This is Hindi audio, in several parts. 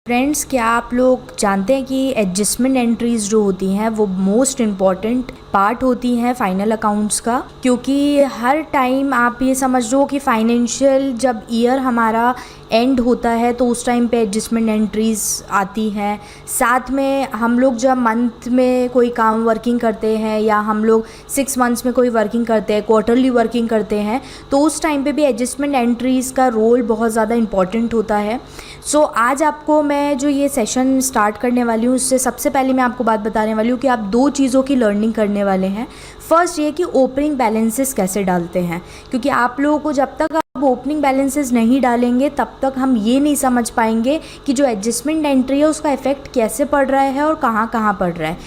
फ्रेंड्स, क्या आप लोग जानते हैं कि एडजस्टमेंट एंट्रीज़ जो होती हैं वो मोस्ट इम्पॉर्टेंट पार्ट होती हैं फाइनल अकाउंट्स का। क्योंकि हर टाइम आप ये समझ लो कि फाइनेंशियल जब ईयर हमारा एंड होता है तो उस टाइम पे एडजस्टमेंट एंट्रीज़ आती हैं। साथ में हम लोग जब मंथ में कोई काम वर्किंग करते हैं या हम लोग 6 मंथ्स में कोई वर्किंग करते हैं, क्वार्टरली वर्किंग करते हैं, तो उस टाइम पे भी एडजस्टमेंट एंट्रीज़ का रोल बहुत ज़्यादा इम्पॉर्टेंट होता है। सो आज आपको मैं जो ये सेशन स्टार्ट करने वाली हूँ उससे सबसे पहले मैं आपको बात बताने वाली हूँ कि आप 2 चीज़ों की लर्निंग करने वाले हैं। फर्स्ट ये कि ओपनिंग बैलेंसेस कैसे डालते हैं, क्योंकि आप लोगों को जब तक आप ओपनिंग बैलेंसेस नहीं डालेंगे तब तक हम ये नहीं समझ पाएंगे कि जो एडजस्टमेंट एंट्री है उसका इफ़ेक्ट कैसे पड़ रहा है और कहाँ कहाँ पड़ रहा है।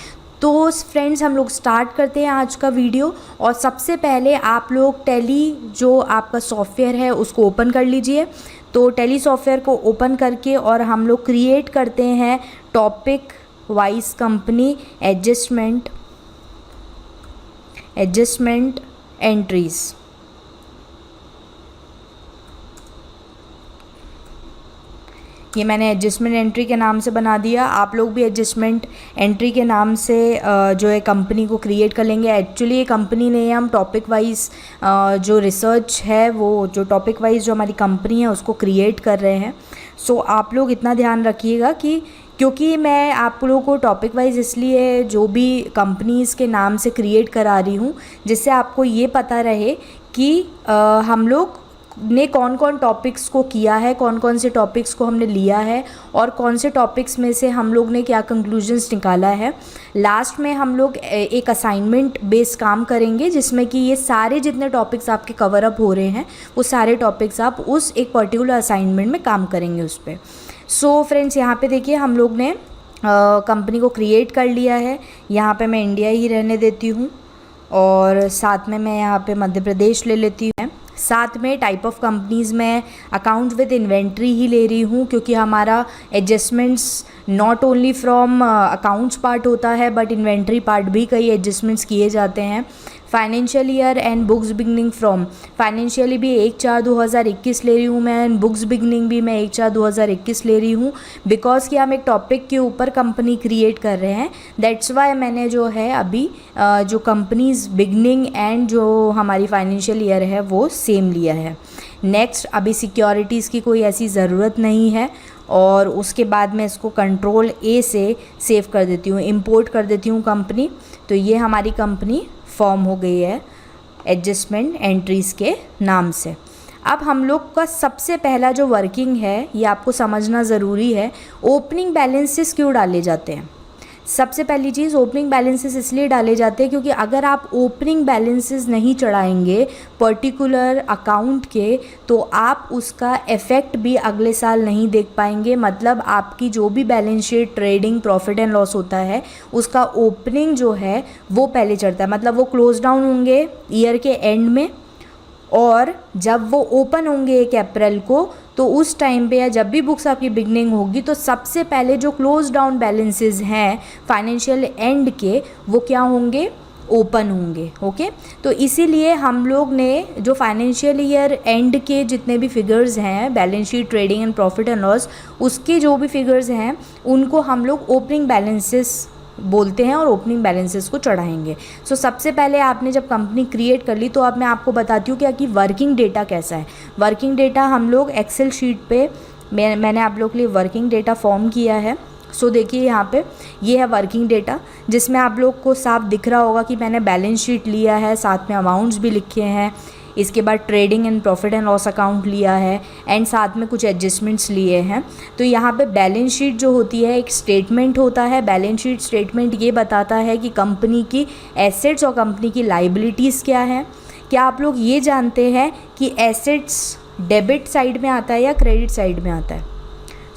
तो फ्रेंड्स, हम लोग स्टार्ट करते हैं आज का वीडियो। और सबसे पहले आप लोग टैली जो आपका सॉफ्टवेयर है उसको ओपन कर लीजिए। तो टैली सॉफ्टवेयर को ओपन करके और हम लोग क्रिएट करते हैं topic wise company adjustment entries. ये मैंने एडजस्टमेंट एंट्री के नाम से बना दिया। आप लोग भी एडजस्टमेंट एंट्री के नाम से जो है कंपनी को क्रिएट कर लेंगे। एक्चुअली ये कंपनी नहीं है, हम टॉपिक वाइज जो रिसर्च है वो जो टॉपिक वाइज जो हमारी कंपनी है उसको क्रिएट कर रहे हैं। सो आप लोग इतना ध्यान रखिएगा कि क्योंकि मैं आप लोगों को टॉपिक वाइज इसलिए जो भी कंपनीज़ के नाम से क्रिएट करा रही हूँ जिससे आपको ये पता रहे कि हम लोग ने कौन कौन टॉपिक्स को किया है, कौन कौन से टॉपिक्स को हमने लिया है और कौन से टॉपिक्स में से हम लोग ने क्या कंक्लूजन्स निकाला है। लास्ट में हम लोग एक असाइनमेंट बेस्ड काम करेंगे जिसमें कि ये सारे जितने टॉपिक्स आपके कवर अप हो रहे हैं वो सारे टॉपिक्स आप उस एक पर्टिकुलर असाइनमेंट में काम करेंगे उस पर। सो फ्रेंड्स, यहाँ पे देखिए हम लोग ने कंपनी को क्रिएट कर लिया है। यहाँ पे मैं इंडिया ही रहने देती हूँ और साथ में मैं यहाँ पे मध्य प्रदेश ले लेती हूँ। साथ में टाइप ऑफ कंपनीज़ में अकाउंट विद इन्वेंट्री ही ले रही हूँ क्योंकि हमारा adjustments not only from accounts part होता है बट इन्वेंट्री पार्ट भी कई एडजस्टमेंट्स किए जाते हैं। Financial year and books beginning from financially भी 1/4/2021 ले रही हूँ मैं, एंड बुक्स बिगनिंग भी मैं 1/4/2021 ले रही हूँ बिकॉज कि हम एक टॉपिक के ऊपर कंपनी क्रिएट कर रहे हैं। दैट्स वाई मैंने जो है अभी जो कंपनीज बिगनिंग एंड जो हमारी फाइनेंशियल ईयर है वो सेम लिया है। नेक्स्ट, अभी सिक्योरिटीज़ की कोई ऐसी ज़रूरत नहीं है और उसके बाद मैं इसको कंट्रोल ए से सेव कर देती हूँ, इंपोर्ट कर देती हूँ कंपनी। तो ये हमारी कंपनी फॉर्म हो गई है एडजस्टमेंट एंट्रीज़ के नाम से। अब हम लोग का सबसे पहला जो वर्किंग है ये आपको समझना ज़रूरी है। ओपनिंग बैलेंसेस क्यों डाले जाते हैं? सबसे पहली चीज़, ओपनिंग बैलेंसेस इसलिए डाले जाते हैं क्योंकि अगर आप ओपनिंग बैलेंसेस नहीं चढ़ाएंगे पर्टिकुलर अकाउंट के तो आप उसका इफ़ेक्ट भी अगले साल नहीं देख पाएंगे। मतलब आपकी जो भी balance sheet, trading, profit and loss होता है उसका ओपनिंग जो है वो पहले चढ़ता है। मतलब वो क्लोज डाउन होंगे ईयर के एंड में और जब वो ओपन होंगे 1 अप्रैल को तो उस टाइम पे या जब भी बुक्स आपकी बिगनिंग होगी तो सबसे पहले जो क्लोज डाउन बैलेंसेस हैं फाइनेंशियल एंड के वो क्या होंगे? ओपन होंगे। ओके, तो इसीलिए हम लोग ने जो फाइनेंशियल ईयर एंड के जितने भी फिगर्स हैं, balance sheet, trading and profit and loss, उसके जो भी फिगर्स हैं उनको हम लोग ओपनिंग बैलेंसेस बोलते हैं और ओपनिंग बैलेंसेस को चढ़ाएंगे। सो सबसे पहले आपने जब कंपनी क्रिएट कर ली तो अब मैं आपको बताती हूँ कि वर्किंग डेटा कैसा है। वर्किंग डेटा हम लोग एक्सेल शीट पे मैंने आप लोग के लिए वर्किंग डेटा फॉर्म किया है। सो देखिए यहाँ पे ये है वर्किंग डेटा जिसमें आप लोग को साफ दिख रहा होगा कि मैंने बैलेंस शीट लिया है, साथ में अमाउंट्स भी लिखे हैं, इसके बाद trading and profit and loss account लिया है एंड साथ में कुछ एडजस्टमेंट्स लिए हैं। तो यहाँ पे बैलेंस शीट जो होती है एक स्टेटमेंट होता है। बैलेंस शीट स्टेटमेंट ये बताता है कि कंपनी की एसेट्स और कंपनी की लाइबिलिटीज़ क्या है। क्या आप लोग ये जानते हैं कि एसेट्स डेबिट साइड में आता है या क्रेडिट साइड में आता है?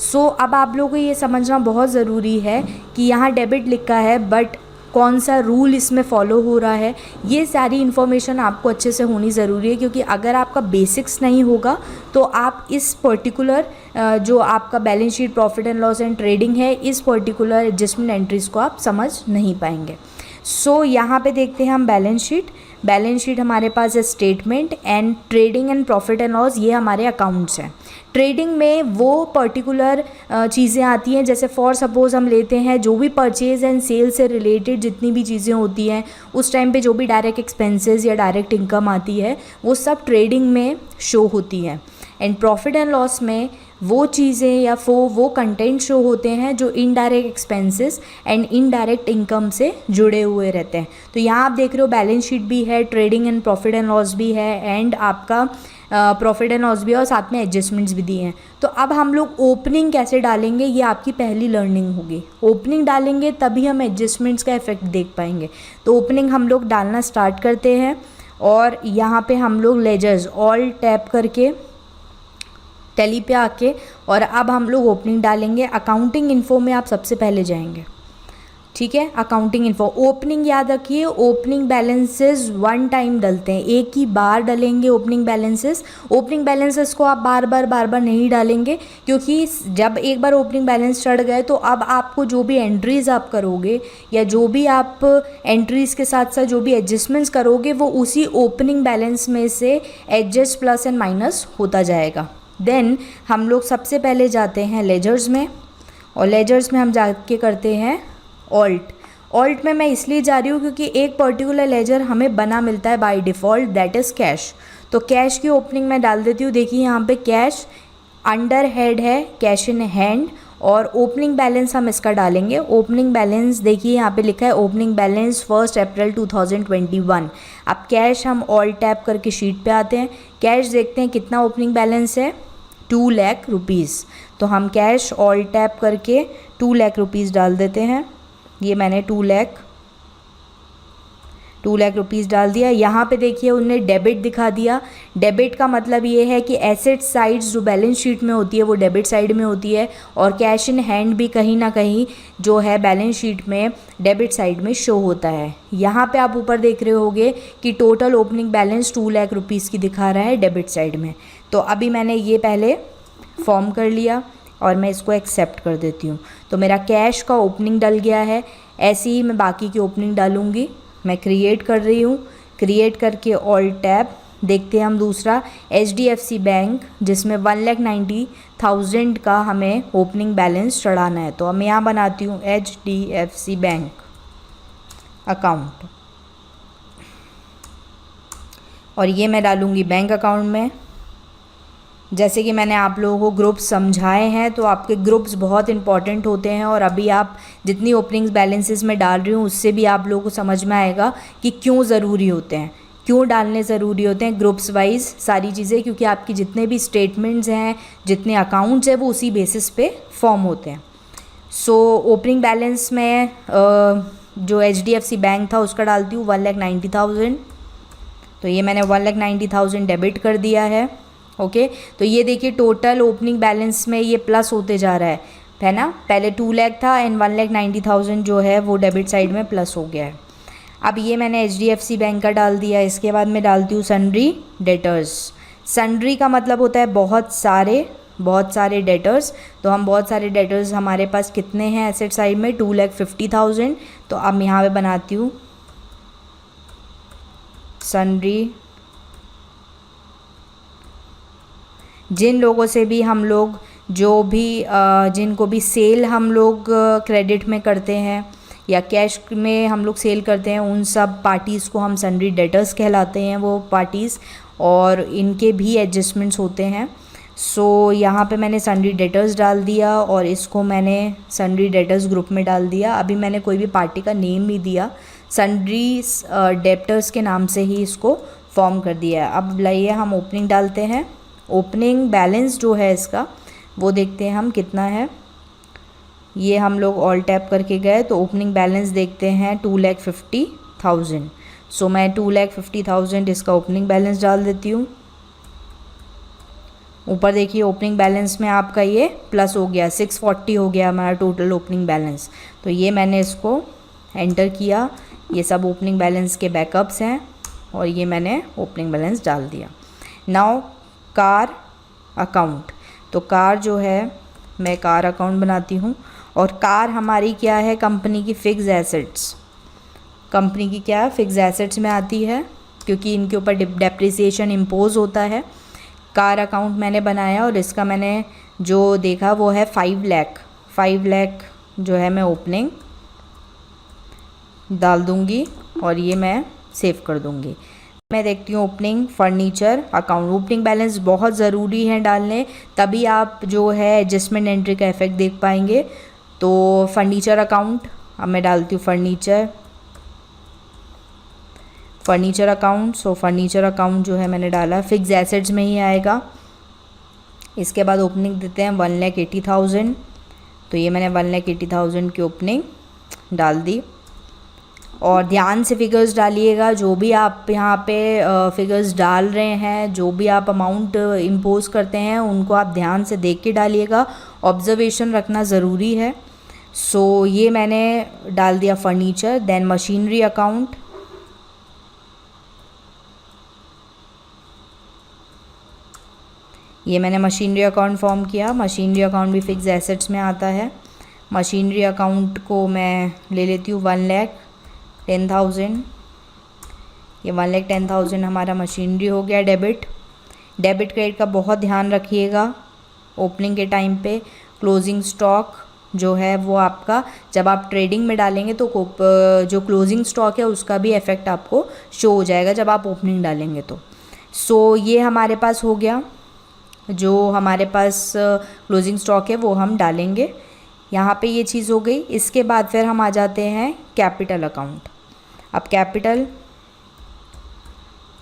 सो अब आप लोगों को ये समझना बहुत ज़रूरी है कि यहाँ डेबिट लिखा है बट कौन सा रूल इसमें फॉलो हो रहा है। ये सारी इन्फॉर्मेशन आपको अच्छे से होनी ज़रूरी है क्योंकि अगर आपका बेसिक्स नहीं होगा तो आप इस पर्टिकुलर जो आपका balance sheet, profit and loss and trading है, इस पर्टिकुलर एडजस्टमेंट एंट्रीज़ को आप समझ नहीं पाएंगे। सो यहाँ पे देखते हैं हम बैलेंस शीट। बैलेंस शीट हमारे पास है statement, and trading and profit and loss ये हमारे अकाउंट्स हैं। ट्रेडिंग में वो पर्टिकुलर चीज़ें आती हैं, जैसे फॉर सपोज़ हम लेते हैं जो भी परचेज़ एंड सेल से रिलेटेड जितनी भी चीज़ें होती हैं उस टाइम पे जो भी डायरेक्ट एक्सपेंसेस या डायरेक्ट इनकम आती है वो सब ट्रेडिंग में शो होती है। एंड प्रॉफिट एंड लॉस में वो चीज़ें या वो कंटेंट शो होते हैं जो indirect expenses and indirect income से जुड़े हुए रहते हैं। तो यहाँ आप देख रहे हो बैलेंस शीट भी है, trading and profit and loss भी है, एंड आपका प्रॉफिट एंड लॉस भी है, और साथ में एडजस्टमेंट्स भी दिए हैं। तो अब हम लोग ओपनिंग कैसे डालेंगे ये आपकी पहली लर्निंग होगी। ओपनिंग डालेंगे तभी हम एडजस्टमेंट्स का इफेक्ट देख पाएंगे। तो ओपनिंग हम लोग डालना स्टार्ट करते हैं, और यहाँ पे हम लोग लेजर्स ऑल टैप करके टैली पे आके, और अब हम लोग ओपनिंग डालेंगे। अकाउंटिंग इन्फो में आप सबसे पहले जाएंगे, ठीक है। अकाउंटिंग इन्फो, ओपनिंग याद रखिए, ओपनिंग बैलेंसेस वन टाइम डलते हैं, एक ही बार डलेंगे ओपनिंग बैलेंसेस। ओपनिंग बैलेंसेस को आप बार बार नहीं डालेंगे, क्योंकि जब एक बार ओपनिंग बैलेंस चढ़ गए तो अब आपको जो भी एंट्रीज़ आप करोगे या जो भी आप एंट्रीज़ के साथ साथ जो भी एडजस्टमेंट्स करोगे वो उसी ओपनिंग बैलेंस में से एडजस्ट प्लस एंड माइनस होता जाएगा। देन हम लोग सबसे पहले जाते हैं लेजर्स में, और लेजर्स में हम जाके करते हैं ऑल्ट में मैं इसलिए जा रही हूँ क्योंकि एक पर्टिकुलर लेजर हमें बना मिलता है by default, that is cash. तो कैश की ओपनिंग मैं डाल देती हूँ। देखिए यहाँ पे कैश अंडर हेड है, कैश इन हैंड, और ओपनिंग बैलेंस हम इसका डालेंगे। ओपनिंग बैलेंस देखिए यहाँ पे लिखा है ओपनिंग बैलेंस 1 अप्रैल 2021। अब कैश हम ऑल टैप करके शीट पे आते हैं, कैश देखते हैं कितना ओपनिंग बैलेंस है, 2 लाख रुपीज़। तो हम कैश ऑल टैप करके 2 लाख रुपीज़ डाल देते हैं। ये मैंने 2 लाख रुपीज़ डाल दिया। यहाँ पे देखिए उन्होंने डेबिट दिखा दिया। डेबिट का मतलब ये है कि एसेट साइड्स जो बैलेंस शीट में होती है वो डेबिट साइड में होती है, और कैश इन हैंड भी कहीं ना कहीं जो है बैलेंस शीट में डेबिट साइड में शो होता है। यहाँ पे आप ऊपर देख रहे होगे कि total opening balance 2 lakh rupees की दिखा रहा है डेबिट साइड में। तो अभी मैंने ये पहले फॉर्म कर लिया और मैं इसको एक्सेप्ट कर देती हूँ। तो मेरा कैश का ओपनिंग डल गया है। ऐसे ही मैं बाकी की ओपनिंग डालूँगी। मैं क्रिएट कर रही हूँ, क्रिएट करके ऑल टैब देखते हैं हम दूसरा HDFC बैंक, जिसमें 1,90,000 का हमें ओपनिंग बैलेंस चढ़ाना है। तो मैं यहाँ बनाती हूँ HDFC बैंक अकाउंट, और ये मैं डालूँगी बैंक अकाउंट में। जैसे कि मैंने आप लोगों को ग्रुप्स समझाए हैं, तो आपके ग्रुप्स बहुत इंपॉर्टेंट होते हैं, और अभी आप जितनी ओपनिंग्स बैलेंसेस में डाल रही हूँ उससे भी आप लोगों को समझ में आएगा कि क्यों ज़रूरी होते हैं, क्यों डालने ज़रूरी होते हैं ग्रुप्स वाइज सारी चीज़ें, क्योंकि आपकी जितने भी स्टेटमेंट्स हैं, जितने अकाउंट्स हैं, वो उसी बेसिस पे फॉर्म होते हैं। सो ओपनिंग बैलेंस में जो HDFC बैंक था उसका डालती हूँ 1,90,000। तो ये मैंने 1,90,000 डेबिट कर दिया है। ओके तो ये देखिए टोटल ओपनिंग बैलेंस में ये प्लस होते जा रहा है ना। पहले 2 लाख था एंड 1,90,000 जो है वो डेबिट साइड में प्लस हो गया है। अब ये मैंने HDFC बैंक का डाल दिया। इसके बाद मैं डालती हूँ सन्ड्री डेटर्स। सन्ड्री का मतलब होता है बहुत सारे डेटर्स। तो हम बहुत सारे डेटर्स हमारे पास कितने हैं एसेट साइड में 2,50,000। तो अब यहाँ पे बनाती हूँ सन्ड्री। जिन लोगों से भी हम लोग जिनको भी सेल हम लोग क्रेडिट में करते हैं या कैश में हम लोग सेल करते हैं, उन सब पार्टीज़ को हम सन्ड्री डेटर्स कहलाते हैं वो पार्टीज़, और इनके भी एडजस्टमेंट्स होते हैं। सो यहाँ पे मैंने सन्ड्री डेटर्स डाल दिया और इसको मैंने सन्ड्री डेटर्स ग्रुप में डाल दिया। अभी मैंने कोई भी पार्टी का नेम नहीं दिया, सन्ड्री डेटर्स के नाम से ही इसको फॉर्म कर दिया। अब लाइए हम ओपनिंग डालते हैं। ओपनिंग बैलेंस जो है इसका वो देखते हैं हम कितना है। ये हम लोग ऑल टैप करके गए तो ओपनिंग बैलेंस देखते हैं 2,50,000। सो मैं 2,50,000 इसका ओपनिंग बैलेंस डाल देती हूँ। ऊपर देखिए ओपनिंग बैलेंस में आपका ये प्लस हो गया, 640 हो गया हमारा टोटल ओपनिंग बैलेंस। तो ये मैंने इसको एंटर किया। ये सब ओपनिंग बैलेंस के बैकअप्स हैं और ये मैंने ओपनिंग बैलेंस डाल दिया। Now car account. तो कार जो है मैं कार अकाउंट बनाती हूँ, और कार हमारी क्या है, कंपनी की फ़िक्स एसेट्स। कंपनी की क्या है, फ़िक्स एसेट्स में आती है। क्योंकि इनके ऊपर डेप्रिसिएशन इम्पोज होता है। कार अकाउंट मैंने बनाया और इसका मैंने जो देखा वो है 5 लाख जो है मैं ओपनिंग डाल दूँगी और ये मैं सेव कर दूँगी। मैं देखती हूँ opening furniture account. Opening balance बहुत ज़रूरी है डालने, तभी आप जो है एडजस्टमेंट एंट्री का इफेक्ट देख पाएंगे। तो फर्नीचर अकाउंट अब मैं डालती हूँ फर्नीचर अकाउंट। सो फर्नीचर अकाउंट जो है मैंने डाला, फिक्स एसेट्स में ही आएगा। इसके बाद ओपनिंग देते हैं 1,80,000। तो ये मैंने 1,80,000 की ओपनिंग डाल दी। और ध्यान से फिगर्स डालिएगा, जो भी आप यहाँ पे फिगर्स डाल रहे हैं, जो भी आप अमाउंट इम्पोज करते हैं उनको आप ध्यान से देख के डालिएगा, ऑब्जर्वेशन रखना ज़रूरी है। सो ये मैंने डाल दिया फर्नीचर। देन मशीनरी अकाउंट, ये मैंने मशीनरी अकाउंट फॉर्म किया। मशीनरी अकाउंट भी फिक्स एसेट्स में आता है। मशीनरी अकाउंट को मैं ले लेती हूँ 1,10,000। ये 1,10,000 हमारा मशीनरी हो गया। डेबिट क्रेडिट का बहुत ध्यान रखिएगा ओपनिंग के टाइम पे। क्लोजिंग स्टॉक जो है वो आपका जब आप ट्रेडिंग में डालेंगे तो जो क्लोजिंग स्टॉक है उसका भी इफेक्ट आपको शो हो जाएगा जब आप ओपनिंग डालेंगे तो। सो ये हमारे पास हो गया, जो हमारे पास क्लोजिंग स्टॉक है वो हम डालेंगे। यहाँ पे ये चीज़ हो गई। इसके बाद फिर हम आ जाते हैं कैपिटल अकाउंट। अब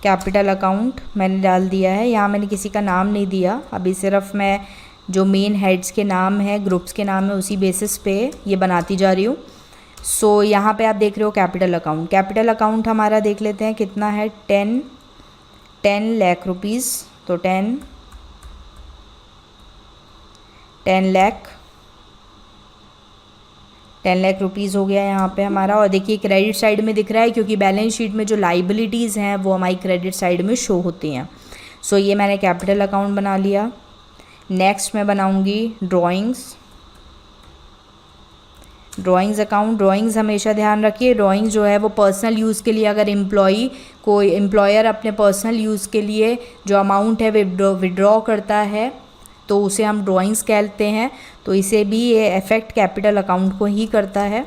कैपिटल अकाउंट मैंने डाल दिया है। यहाँ मैंने किसी का नाम नहीं दिया, अभी सिर्फ मैं जो मेन हेड्स के नाम है, ग्रुप्स के नाम है, उसी बेसिस पे ये बनाती जा रही हूँ। सो यहाँ पे आप देख रहे हो कैपिटल अकाउंट। कैपिटल अकाउंट हमारा देख लेते हैं कितना है, 10 लाख रुपीज़। तो 10 लाख रुपीज़ हो गया यहाँ पे हमारा। और देखिए क्रेडिट साइड में दिख रहा है क्योंकि बैलेंस शीट में जो लाइबिलिटीज़ हैं वो हमारी क्रेडिट साइड में शो होती हैं। सो ये मैंने कैपिटल अकाउंट बना लिया। नेक्स्ट मैं बनाऊँगी ड्राइंग्स अकाउंट। ड्राइंग्स हमेशा ध्यान रखिए, ड्राइंग्स जो है वो पर्सनल यूज़ के लिए, अगर एम्प्लॉयर अपने पर्सनल यूज़ के लिए जो अमाउंट है विड्रॉ करता है तो उसे हम ड्राइंग्स कहते हैं। तो इसे भी ये इफ़ेक्ट कैपिटल अकाउंट को ही करता है।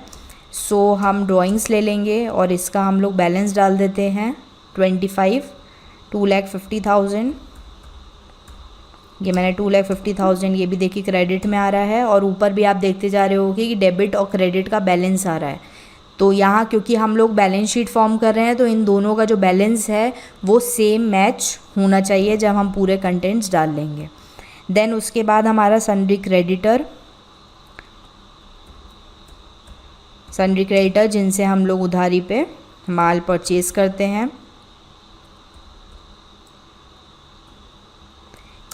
सो हम ड्राइंग्स ले लेंगे और इसका हम लोग बैलेंस डाल देते हैं 2,50,000। ये मैंने 2,50,000 ये भी देखिए क्रेडिट में आ रहा है। और ऊपर भी आप देखते जा रहे होगे कि डेबिट और क्रेडिट का बैलेंस आ रहा है। तो यहाँ क्योंकि हम लोग बैलेंस शीट फॉर्म कर रहे हैं तो इन दोनों का जो बैलेंस है वो सेम मैच होना चाहिए जब हम पूरे कंटेंट्स डाल लेंगे। देन उसके बाद हमारा सन्ड्री क्रेडिटर जिनसे हम लोग उधारी पे माल परचेज़ करते हैं।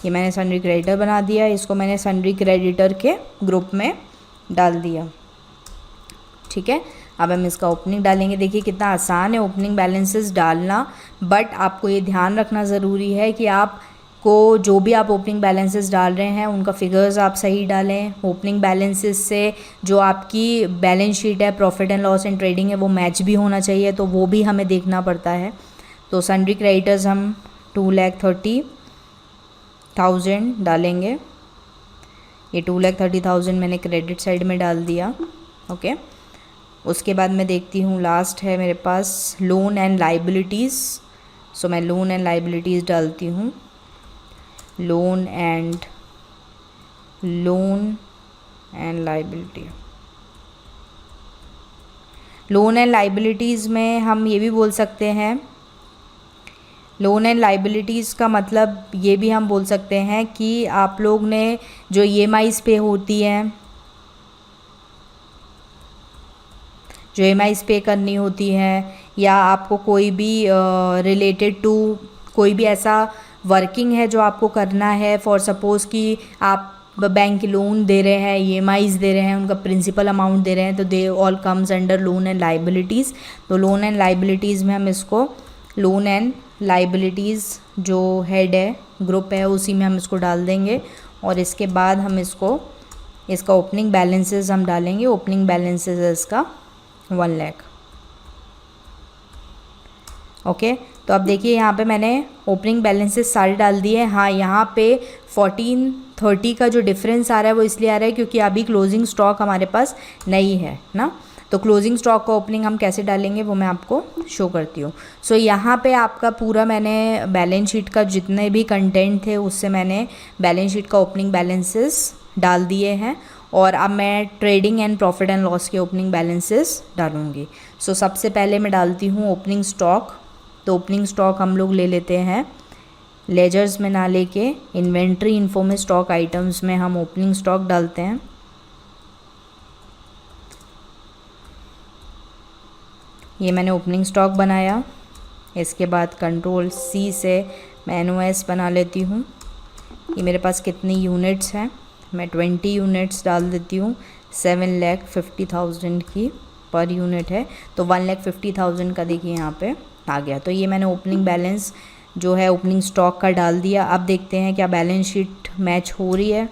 ये मैंने सन्ड्री क्रेडिटर बना दिया, इसको मैंने सन्ड्री क्रेडिटर के ग्रुप में डाल दिया। ठीक है, अब हम इसका ओपनिंग डालेंगे। देखिए कितना आसान है ओपनिंग बैलेंसेस डालना, बट आपको ये ध्यान रखना ज़रूरी है कि आपको जो भी आप ओपनिंग बैलेंसेस डाल रहे हैं उनका फिगर्स आप सही डालें। ओपनिंग बैलेंसेस से जो आपकी बैलेंस शीट है, profit and loss and trading है, वो मैच भी होना चाहिए, तो वो भी हमें देखना पड़ता है। तो सन्ड्री क्रेडिटर्स हम 2,30,000 डालेंगे। ये 2,30,000 मैंने क्रेडिट साइड में डाल दिया। ओके, उसके बाद मैं देखती हूँ लास्ट है मेरे पास लोन एंड लाइबिलिटीज़। सो मैं लोन एंड लाइबिलिटीज़ डालती हूँ। लोन एंड लाइबिलिटीज़ में हम ये भी बोल सकते हैं, लोन एंड लाइबिलिटीज़ का मतलब ये भी हम बोल सकते हैं कि आप लोग ने जो EMIs पे होती हैं, जो EMIs पे करनी होती हैं, या आपको कोई भी रिलेटेड टू कोई भी ऐसा वर्किंग है जो आपको करना है, फॉर सपोज़ कि आप बैंक लोन दे रहे हैं, EMIs दे रहे हैं, उनका प्रिंसिपल अमाउंट दे रहे हैं, तो they all comes under loan and liabilities. तो लोन एंड लाइबिलिटीज़ में हम इसको लोन एंड लाइबिलिटीज़ जो हेड है, ग्रुप है, उसी में हम इसको डाल देंगे। और इसके बाद हम इसका ओपनिंग बैलेंसेस हम डालेंगे। ओपनिंग बैलेंसेस है इसका 1 लाख। ओके, तो अब देखिए यहाँ पे मैंने ओपनिंग बैलेंसेस सारे डाल दिए। हाँ, यहाँ पे 1430 का जो डिफरेंस आ रहा है वो इसलिए आ रहा है क्योंकि अभी क्लोजिंग स्टॉक हमारे पास नहीं है ना। तो क्लोजिंग स्टॉक का ओपनिंग हम कैसे डालेंगे वो मैं आपको शो करती हूँ। सो यहाँ पे आपका पूरा मैंने बैलेंस शीट का जितने भी कंटेंट थे उससे मैंने बैलेंस शीट का ओपनिंग बैलेंसेस डाल दिए हैं और अब मैं trading and profit and loss के ओपनिंग बैलेंसेस डालूँगी। सो सबसे पहले मैं डालती हूँ ओपनिंग स्टॉक। तो ओपनिंग स्टॉक हम लोग ले लेते हैं लेजर्स में ना लेके इन्वेंट्री इन्फो में स्टॉक आइटम्स में हम ओपनिंग स्टॉक डालते हैं। ये मैंने ओपनिंग स्टॉक बनाया। इसके बाद कंट्रोल सी से मैं NOS बना लेती हूँ। ये मेरे पास कितनी यूनिट्स हैं, मैं 20 यूनिट्स डाल देती हूँ। 7,50,000 की पर यूनिट है तो 1,50,000 का देखिए यहाँ पे आ गया। तो ये मैंने ओपनिंग बैलेंस जो है ओपनिंग स्टॉक का डाल दिया। अब देखते हैं क्या बैलेंस शीट मैच हो रही है।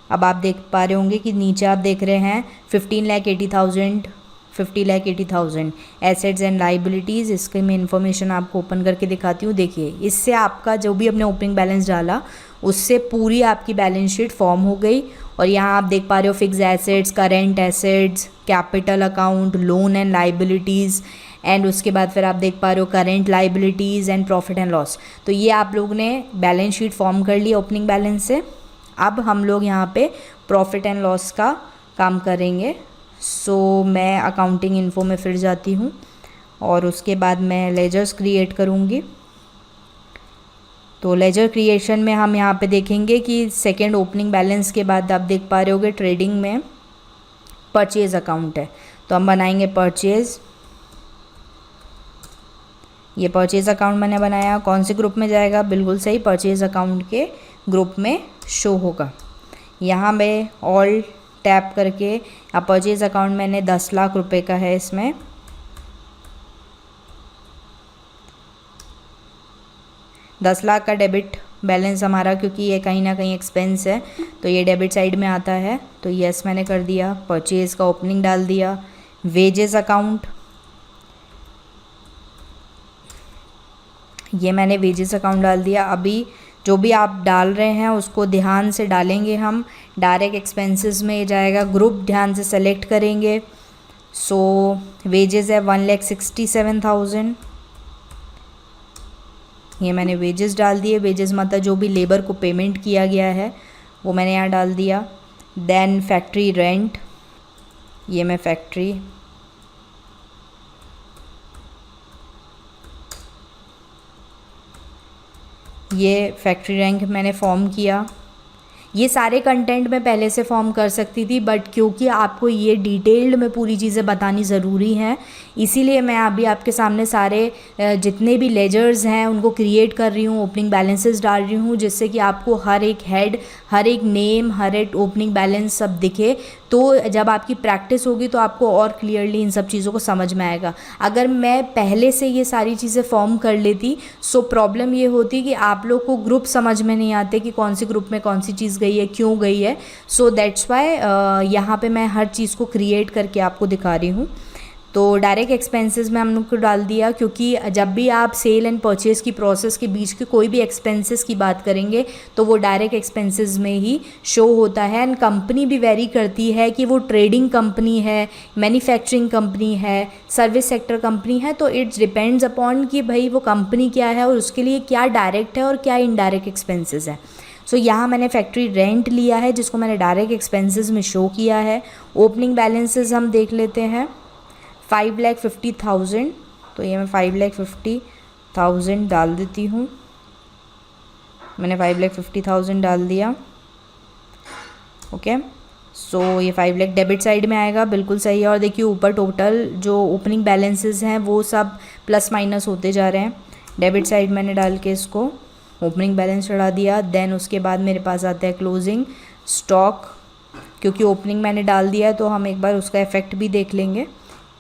अब आप देख पा रहे होंगे कि नीचे आप देख रहे हैं 15,80,000 50,80,000 एसेट्स एंड लाइबिलिटीज़। इसके मैं इन्फॉर्मेशन आपको ओपन करके दिखाती हूँ। देखिए इससे आपका जो भी अपने ओपनिंग बैलेंस डाला उससे पूरी आपकी बैलेंस शीट फॉर्म हो गई। और यहाँ आप देख पा रहे हो fix assets, current assets, capital account, loan and liabilities and उसके बाद फिर आप देख पा रहे हो current liabilities and profit and loss. तो ये आप लोग ने बैलेंस शीट फॉर्म कर ली ओपनिंग बैलेंस से। अब हम लोग यहाँ पे प्रॉफिट एंड लॉस का काम करेंगे। सो मैं अकाउंटिंग इन्फो में फिर जाती हूँ और उसके बाद मैं लेजर्स क्रिएट करूँगी। तो लेजर क्रिएशन में हम यहाँ पे देखेंगे कि सेकेंड ओपनिंग बैलेंस के बाद आप देख पा रहे होगे ट्रेडिंग में परचेज़ अकाउंट है। तो हम बनाएंगे परचेज़। ये परचेज़ अकाउंट मैंने बनाया। कौन से ग्रुप में जाएगा, बिल्कुल सही, परचेज़ अकाउंट के ग्रुप में शो होगा। यहाँ मैं ऑल टैप करके अब परचेज़ अकाउंट मैंने 10 लाख रुपए का है। इसमें 10 लाख का डेबिट बैलेंस हमारा, क्योंकि ये कहीं ना कहीं एक्सपेंस है तो ये डेबिट साइड में आता है। तो यस मैंने कर दिया, परचेज़ का ओपनिंग डाल दिया। वेजेस अकाउंट, ये मैंने वेजेस अकाउंट डाल दिया। अभी जो भी आप डाल रहे हैं उसको ध्यान से डालेंगे। हम डायरेक्ट एक्सपेंसेस में जाएगा, ग्रुप ध्यान से सेलेक्ट करेंगे। सो वेजेस है 1,67,000। ये मैंने वेजेस डाल दिए। वेजेस मतलब जो भी लेबर को पेमेंट किया गया है वो मैंने यहाँ डाल दिया। देन फैक्ट्री रेंट, ये मैं फैक्ट्री, ये फैक्ट्री रैंक मैंने फॉर्म किया। ये सारे कंटेंट मैं पहले से फॉर्म कर सकती थी बट क्योंकि आपको ये डिटेल्ड में पूरी चीज़ें बतानी ज़रूरी हैं इसीलिए मैं अभी आपके सामने सारे जितने भी लेजर्स हैं उनको क्रिएट कर रही हूँ, ओपनिंग बैलेंसेस डाल रही हूँ, जिससे कि आपको हर एक हेड, हर एक नेम, हर एक ओपनिंग बैलेंस सब दिखे। तो जब आपकी प्रैक्टिस होगी तो आपको और क्लियरली इन सब चीज़ों को समझ में आएगा। अगर मैं पहले से ये सारी चीज़ें फॉर्म कर लेती सो प्रॉब्लम ये होती कि आप लोग को ग्रुप समझ में नहीं आते कि कौन सी ग्रुप में कौन सी चीज़ गई है, क्यों गई है। सो दैट्स वाई यहाँ पे मैं हर चीज़ को क्रिएट करके आपको दिखा रही हूँ। तो डायरेक्ट एक्सपेंसेस में हम लोग को डाल दिया, क्योंकि जब भी आप सेल एंड परचेज़ की प्रोसेस के बीच के कोई भी एक्सपेंसेस की बात करेंगे तो वो डायरेक्ट एक्सपेंसेस में ही शो होता है। एंड कंपनी भी वेरी करती है कि वो ट्रेडिंग कंपनी है, मैन्युफैक्चरिंग कंपनी है, सर्विस सेक्टर कंपनी है। तो इट्स डिपेंड्स अपॉन कि भाई वो कंपनी क्या है और उसके लिए क्या डायरेक्ट है और क्या इनडायरेक्ट एक्सपेंसेस है। सो यहाँ मैंने फैक्ट्री रेंट लिया है जिसको मैंने डायरेक्ट एक्सपेंसेस में शो किया है। ओपनिंग बैलेंसेस हम देख लेते हैं। 5,50,000, तो ये मैं 5,50,000 डाल देती हूँ। मैंने 5,50,000 डाल दिया। ओके, सो ये 5 लाख डेबिट साइड में आएगा, बिल्कुल सही है। और देखिए ऊपर टोटल जो ओपनिंग बैलेंसेस हैं वो सब प्लस माइनस होते जा रहे हैं। डेबिट साइड मैंने डाल के इसको ओपनिंग बैलेंस चढ़ा दिया। देन उसके बाद मेरे पास आता है क्लोजिंग स्टॉक, क्योंकि ओपनिंग मैंने डाल दिया है तो हम एक बार उसका इफेक्ट भी देख लेंगे।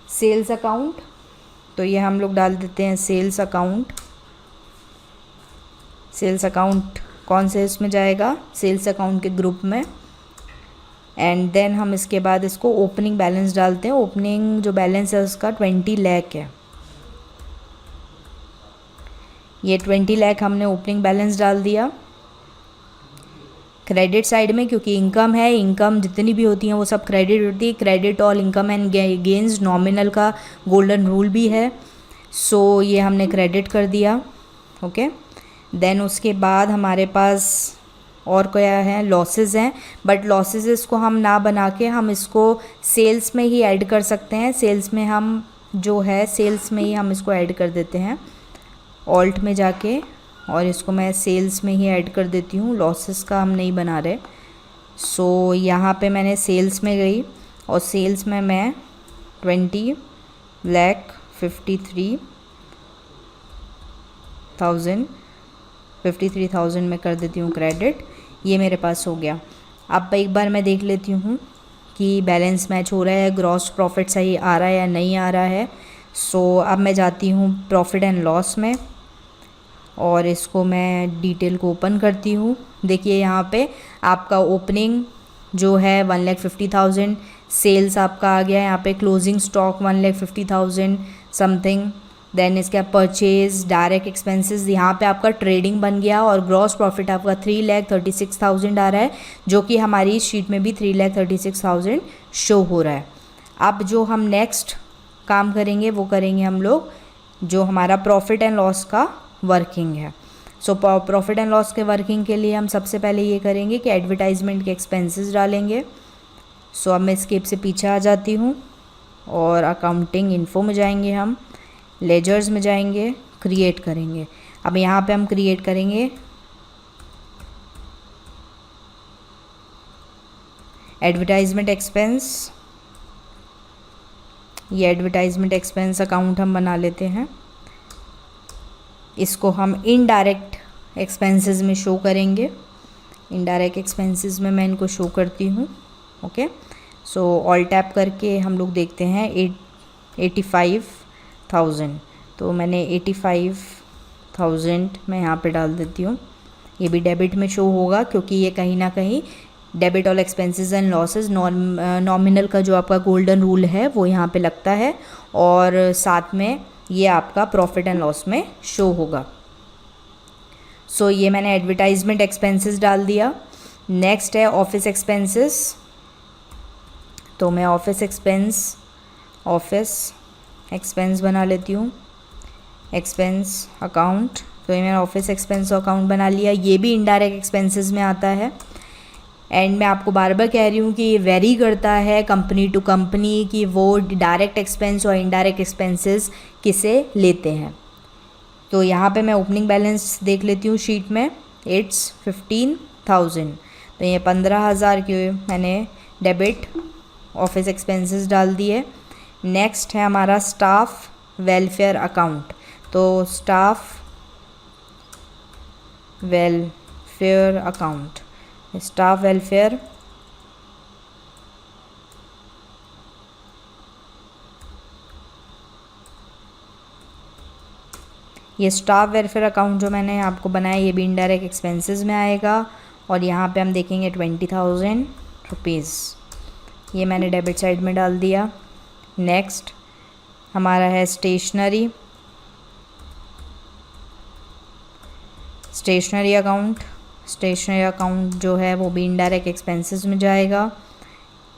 सेल्स अकाउंट, तो ये हम लोग डाल देते हैं सेल्स अकाउंट। सेल्स अकाउंट कौन से इसमें जाएगा, सेल्स अकाउंट के ग्रुप में। एंड देन हम इसके बाद इसको ओपनिंग बैलेंस डालते हैं। ओपनिंग जो बैलेंस है उसका 20 लाख है। ये 20 लाख हमने ओपनिंग बैलेंस डाल दिया क्रेडिट साइड में, क्योंकि इनकम है, इनकम जितनी भी होती हैं वो सब क्रेडिट होती है। Credit all income and gains nominal का गोल्डन रूल भी है। सो ये हमने क्रेडिट कर दिया। ओके, देन उसके बाद हमारे पास और क्या है, लॉसेस हैं, बट लॉसेस इसको हम ना बना के हम इसको सेल्स में ही ऐड कर सकते हैं। सेल्स में हम जो है सेल्स में ही हम इसको ऐड कर देते हैं ऑल्ट में जाके, और इसको मैं सेल्स में ही ऐड कर देती हूँ, लॉसेस का हम नहीं बना रहे। सो यहाँ पे मैंने सेल्स में गई और सेल्स में मैं 20,53,000 में कर देती हूँ क्रेडिट। ये मेरे पास हो गया। अब एक बार मैं देख लेती हूँ कि बैलेंस मैच हो रहा है, ग्रॉस प्रॉफिट सही आ रहा है या नहीं आ रहा है। सो अब मैं जाती हूँ प्रॉफिट एंड लॉस में और इसको मैं डिटेल को ओपन करती हूँ। देखिए यहाँ पे आपका ओपनिंग जो है 1,50,000, सेल्स आपका आ गया यहाँ पे, क्लोजिंग स्टॉक 1,50,000 समथिंग, देन इसका परचेज, डायरेक्ट एक्सपेंसेस, यहाँ पे आपका ट्रेडिंग बन गया और ग्रॉस प्रॉफिट आपका 3,36,000 आ रहा है, जो कि हमारी शीट में भी 3,36,000 शो हो रहा है। अब जो हम नेक्स्ट काम करेंगे वो करेंगे हम लोग जो हमारा प्रॉफिट एंड लॉस का वर्किंग है। सो प्रॉफिट एंड लॉस के वर्किंग के लिए हम सबसे पहले ये करेंगे कि एडवर्टाइजमेंट के एक्सपेंसेस डालेंगे। सो अब मैं स्केप से पीछे आ जाती हूँ और अकाउंटिंग इन्फो में जाएंगे, हम लेजर्स में जाएंगे, क्रिएट करेंगे। अब यहाँ पे हम क्रिएट करेंगे एडवर्टाइजमेंट एक्सपेंस। ये एडवर्टाइजमेंट एक्सपेंस अकाउंट हम बना लेते हैं, इसको हम इनडायरेक्ट एक्सपेंसेस में शो करेंगे। इनडायरेक्ट एक्सपेंसेस में मैं इनको शो करती हूँ। ओके, सो ऑल टैप करके हम लोग देखते हैं 85,000, तो मैंने 85,000 मैं यहाँ पे डाल देती हूँ। ये भी डेबिट में शो होगा क्योंकि ये कहीं ना कहीं debit all expenses and losses nominal का जो आपका गोल्डन रूल है वो यहाँ पे लगता है, और साथ में ये आपका प्रॉफिट एंड लॉस में शो होगा। सो ये मैंने एडवर्टाइजमेंट एक्सपेंसेस डाल दिया। नेक्स्ट है ऑफिस एक्सपेंसेस, तो मैं ऑफिस एक्सपेंस बना लेती हूँ, एक्सपेंस अकाउंट। तो ये मैंने ऑफिस एक्सपेंस अकाउंट बना लिया। ये भी इनडायरेक्ट एक्सपेंसेस में आता है। एंड मैं आपको बार बार कह रही हूँ कि ये वेरी करता है कंपनी टू कंपनी कि वो डायरेक्ट एक्सपेंस और इनडायरेक्ट एक्सपेंसेस किसे लेते हैं। तो यहाँ पे मैं ओपनिंग बैलेंस देख लेती हूँ शीट में, इट्स 15,000, तो ये 15,000 के मैंने डेबिट ऑफिस एक्सपेंसेस डाल दिए। नेक्स्ट है हमारा स्टाफ वेलफेयर अकाउंट, तो staff welfare account, staff welfare ये स्टाफ वेलफेयर अकाउंट जो मैंने आपको बनाया ये भी इनडायरेक्ट एक्सपेंसेस में आएगा। और यहाँ पे हम देखेंगे 20,000 रुपीज़, ये मैंने डेबिट साइड में डाल दिया। नेक्स्ट हमारा है स्टेशनरी अकाउंट। स्टेशनरी अकाउंट जो है वो भी इनडायरेक्ट एक्सपेंसेस में जाएगा।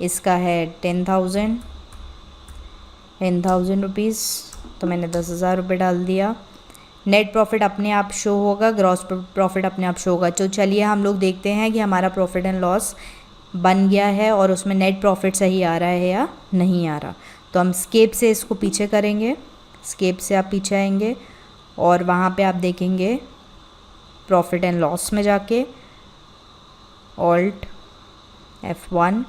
इसका है 10,000 रुपीज़, तो मैंने 10,000 रुपये डाल दिया। नेट प्रॉफिट अपने आप शो होगा, ग्रॉस प्रॉफिट अपने आप शो होगा। तो चलिए हम लोग देखते हैं कि हमारा प्रॉफिट एंड लॉस बन गया है और उसमें नेट प्रॉफिट सही आ रहा है या नहीं आ रहा। तो हम स्केप से इसको पीछे करेंगे, स्केप से आप पीछे आएंगे और वहाँ पे आप देखेंगे प्रॉफिट एंड लॉस में जाके ऑल्ट F1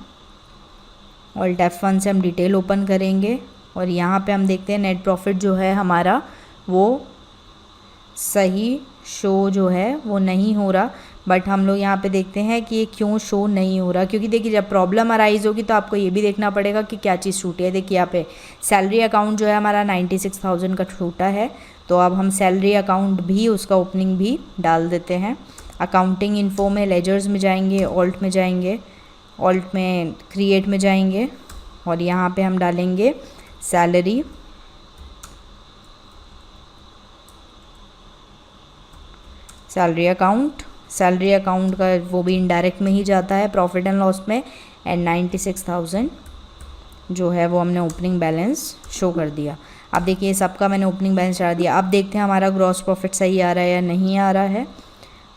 से हम डिटेल ओपन करेंगे और यहाँ पे हम देखते हैं नेट प्रॉफिट जो है हमारा वो सही शो जो है वो नहीं हो रहा। बट हम लोग यहाँ पे देखते हैं कि ये क्यों शो नहीं हो रहा, क्योंकि देखिए जब प्रॉब्लम अराइज होगी तो आपको ये भी देखना पड़ेगा कि क्या चीज़ छूटी है। देखिए यहाँ पे सैलरी अकाउंट जो है हमारा 96,000 का छूटा है, तो अब हम सैलरी अकाउंट भी उसका ओपनिंग भी डाल देते हैं। अकाउंटिंग इन्फो में लेजर्स में जाएंगे, ऑल्ट में जाएंगे, ऑल्ट में क्रिएट में जाएंगे और यहाँ पे हम डालेंगे सैलरी सैलरी अकाउंट का वो भी इनडायरेक्ट में ही जाता है प्रॉफिट एंड लॉस में, एंड 96,000 जो है वो हमने ओपनिंग बैलेंस शो कर दिया। अब देखिए सबका मैंने ओपनिंग बैलेंस चढ़ा दिया। अब देखते हैं हमारा ग्रॉस प्रॉफिट सही आ रहा है या नहीं आ रहा है।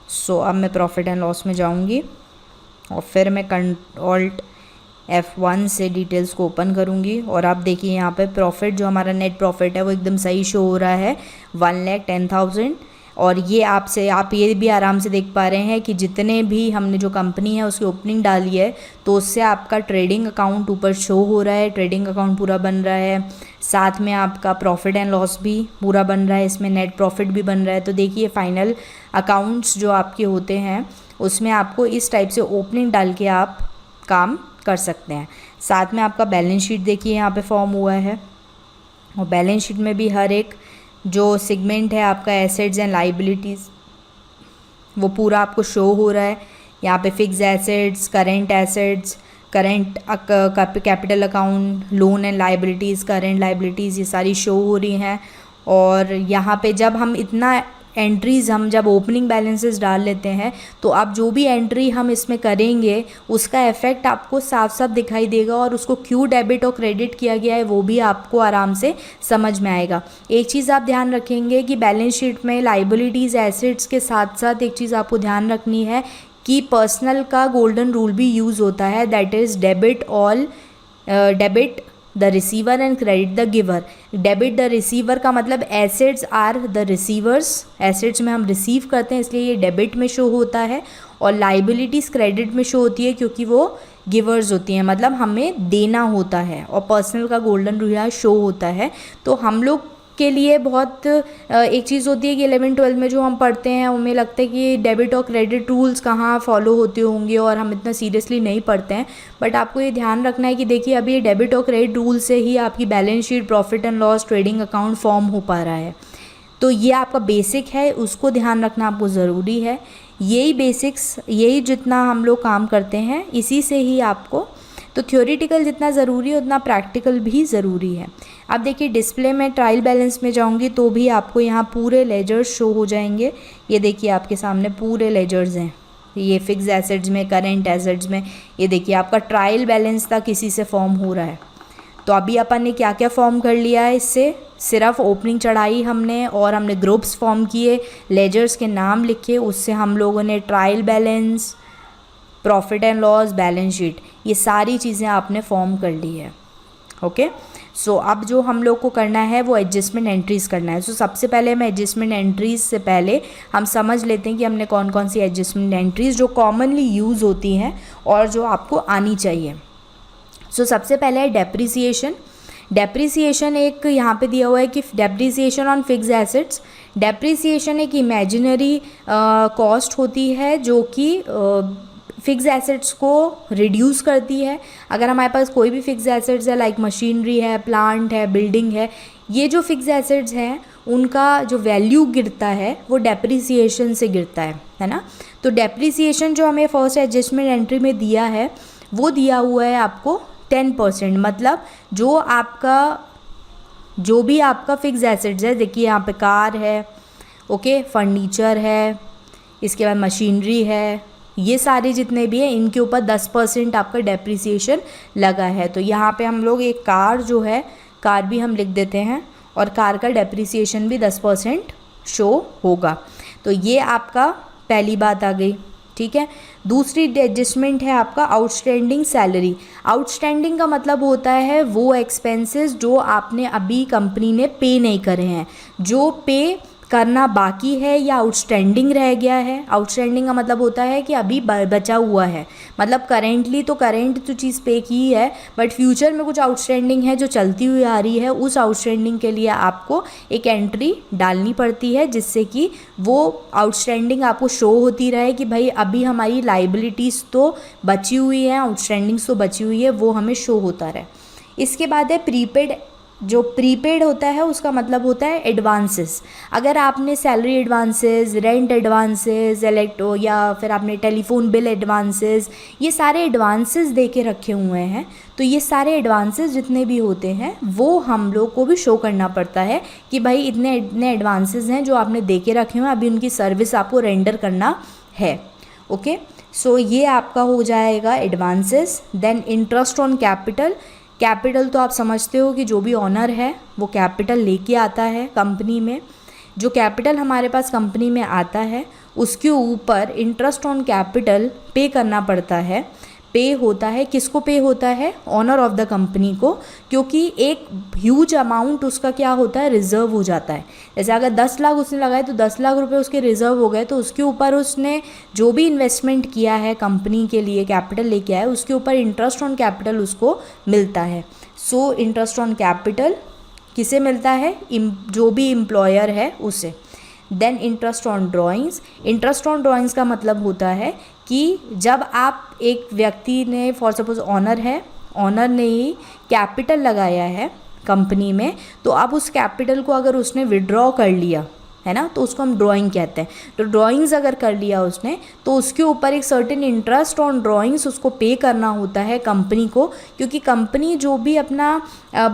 सो अब मैं प्रॉफिट एंड लॉस में जाऊंगी और फिर मैं Alt F1 से डिटेल्स को ओपन करूंगी और आप देखिए यहाँ पे प्रॉफिट जो हमारा नेट प्रॉफिट है वो एकदम सही शो हो रहा है 1,10,000। और ये आप ये भी आराम से देख पा रहे हैं कि जितने भी हमने जो कंपनी है उसकी ओपनिंग डाली है तो उससे आपका ट्रेडिंग अकाउंट ऊपर शो हो रहा है, ट्रेडिंग अकाउंट पूरा बन रहा है, साथ में आपका प्रॉफिट एंड लॉस भी पूरा बन रहा है, इसमें नेट प्रॉफिट भी बन रहा है। तो देखिए फाइनल अकाउंट्स जो आपके होते हैं उसमें आपको इस टाइप से ओपनिंग डाल के आप काम कर सकते हैं। साथ में आपका बैलेंस शीट देखिए यहाँ पे फॉर्म हुआ है और बैलेंस शीट में भी हर एक जो सेगमेंट है आपका एसेट्स एंड लाइबिलिटीज़ वो पूरा आपको शो हो रहा है। यहाँ पे fix assets, current capital account, loan and liabilities, current liabilities ये सारी शो हो रही हैं। और यहाँ पे जब हम इतना एंट्रीज़ हम जब ओपनिंग बैलेंसेस डाल लेते हैं तो अब जो भी एंट्री हम इसमें करेंगे उसका इफ़ेक्ट आपको साफ साफ दिखाई देगा और उसको क्यों डेबिट और क्रेडिट किया गया है वो भी आपको आराम से समझ में आएगा। एक चीज़ आप ध्यान रखेंगे कि बैलेंस शीट में लाइबिलिटीज़ एसेट्स के साथ साथ एक चीज़ आपको ध्यान रखनी है कि पर्सनल का गोल्डन रूल भी यूज़ होता है, that is debit the receiver and credit the giver. Debit the receiver का मतलब assets are the receivers, assets में हम रिसीव करते हैं इसलिए ये डेबिट में शो होता है, और लाइबिलिटीज़ क्रेडिट में शो होती है क्योंकि वो गिवर्स होती हैं, मतलब हमें देना होता है, और पर्सनल का गोल्डन रूल यहाँ शो होता है। तो हम लोग के लिए बहुत एक चीज़ होती है कि 11-12 में जो हम पढ़ते हैं उनमें लगता है कि डेबिट और क्रेडिट रूल्स कहाँ फॉलो होते होंगे और हम इतना सीरियसली नहीं पढ़ते हैं। बट आपको ये ध्यान रखना है कि देखिए अभी ये डेबिट और क्रेडिट रूल से ही आपकी balance sheet, profit and loss, trading account form हो पा रहा है। तो ये आपका बेसिक है, उसको ध्यान रखना आपको ज़रूरी है। यही बेसिक्स, यही जितना हम लोग काम करते हैं इसी से ही आपको, तो थ्योरेटिकल जितना ज़रूरी है उतना प्रैक्टिकल भी ज़रूरी है। अब देखिए डिस्प्ले में ट्रायल बैलेंस में जाऊंगी तो भी आपको यहाँ पूरे लेजर्स शो हो जाएंगे। ये देखिए आपके सामने पूरे लेजर्स हैं, ये फिक्स एसेट्स में, करेंट एसेट्स में, ये देखिए आपका ट्रायल बैलेंस तक इसी से फॉर्म हो रहा है। तो अभी अपन ने क्या क्या फॉर्म कर लिया है, इससे सिर्फ ओपनिंग चढ़ाई हमने और हमने ग्रुप्स फॉर्म किए, लेजर्स के नाम लिखे, उससे हम लोगों ने trial balance, profit and loss, balance sheet, ये सारी चीज़ें आपने फॉर्म कर ली है। ओके, सो अब जो हम लोग को करना है वो एडजस्टमेंट एंट्रीज़ करना है। सो सबसे पहले हम एडजस्टमेंट एंट्रीज़ से पहले हम समझ लेते हैं कि हमने कौन कौन सी एडजस्टमेंट एंट्रीज़ जो कॉमनली यूज़ होती हैं और जो आपको आनी चाहिए। सो सबसे पहले है डेप्रिसिएशन। डेप्रिसिएशन एक यहाँ पे दिया हुआ है कि depreciation on fix assets. Depreciation एक इमेजिनरी कॉस्ट होती है जो कि फिक्स एसेट्स को रिड्यूस करती है। अगर हमारे पास कोई भी फिक्स एसेट्स है, लाइक मशीनरी है, प्लांट है, बिल्डिंग है, ये जो फिक्स एसेट्स हैं उनका जो वैल्यू गिरता है वो डेप्रिसिएशन से गिरता है ना। तो डेप्रिसिएशन जो हमें फर्स्ट एडजस्टमेंट एंट्री में दिया है वो दिया हुआ है आपको 10%, मतलब जो भी आपका फिक्स एसेट्स है, देखिए यहाँ पे कार है, ओके, फर्नीचर है, इसके बाद मशीनरी है, ये सारे जितने भी हैं इनके ऊपर 10% आपका डेप्रिसिएशन लगा है। तो यहाँ पे हम लोग एक कार जो है, कार भी हम लिख देते हैं और कार का डेप्रिसिएशन भी 10% शो होगा। तो ये आपका पहली बात आ गई, ठीक है। दूसरी एडजस्टमेंट है आपका आउटस्टैंडिंग सैलरी। आउटस्टैंडिंग का मतलब होता है वो एक्सपेंसेस जो आपने अभी कंपनी ने पे नहीं करे हैं, जो पे करना बाकी है या आउटस्टैंडिंग रह गया है। आउटस्टैंडिंग का मतलब होता है कि अभी बचा हुआ है, मतलब करेंटली तो करेंट तो चीज़ पे की है, बट फ्यूचर में कुछ आउटस्टैंडिंग है जो चलती हुई आ रही है, उस आउटस्टैंडिंग के लिए आपको एक एंट्री डालनी पड़ती है जिससे कि वो आउटस्टैंडिंग आपको शो होती रहे कि भाई अभी हमारी लाइबिलिटीज़ तो बची हुई है, आउटस्टैंडिंग्स तो बची हुई है, वो हमें शो होता रहे। इसके बाद है प्रीपेड जो प्रीपेड होता है उसका मतलब होता है एडवांसेस। अगर आपने salary advances, rent advances, electro या फिर आपने टेलीफोन बिल एडवांसेस, ये सारे एडवांसेस दे के रखे हुए हैं, तो ये सारे एडवांसेस जितने भी होते हैं वो हम लोग को भी शो करना पड़ता है कि भाई इतने इतने एडवांसेस हैं जो आपने दे के रखे हुए हैं, अभी उनकी सर्विस आपको रेंडर करना है। ओके, सो ये आपका हो जाएगा advances. Then interest on capital. Capital तो आप समझते हो कि जो भी ऑनर है वो कैपिटल लेके आता है कंपनी में। जो कैपिटल हमारे पास कंपनी में आता है उसके ऊपर इंटरेस्ट ऑन कैपिटल पे करना पड़ता है। पे होता है, किसको पे होता है? ऑनर ऑफ द कंपनी को, क्योंकि एक ह्यूज अमाउंट उसका क्या होता है, रिजर्व हो जाता है। जैसे अगर 10 लाख उसने लगाए तो 10 लाख रुपए उसके रिजर्व हो गए, तो उसके ऊपर उसने जो भी इन्वेस्टमेंट किया है कंपनी के लिए, कैपिटल लेके आया, उसके ऊपर इंटरेस्ट ऑन कैपिटल उसको मिलता है। सो इंटरेस्ट ऑन कैपिटल किसे मिलता है? जो भी एम्प्लॉयर है उसे। Then interest on drawings. Interest on drawings का मतलब होता है कि जब आप एक व्यक्ति ने, फॉर सपोज ऑनर है, ऑनर ने ही कैपिटल लगाया है कंपनी में, तो अब उस कैपिटल को अगर उसने विड्रॉ कर लिया है ना, तो उसको हम ड्राइंग कहते हैं। तो ड्राइंग्स अगर कर लिया उसने, तो उसके ऊपर एक सर्टेन इंटरेस्ट ऑन ड्राइंग्स उसको पे करना होता है कंपनी को, क्योंकि कंपनी जो भी अपना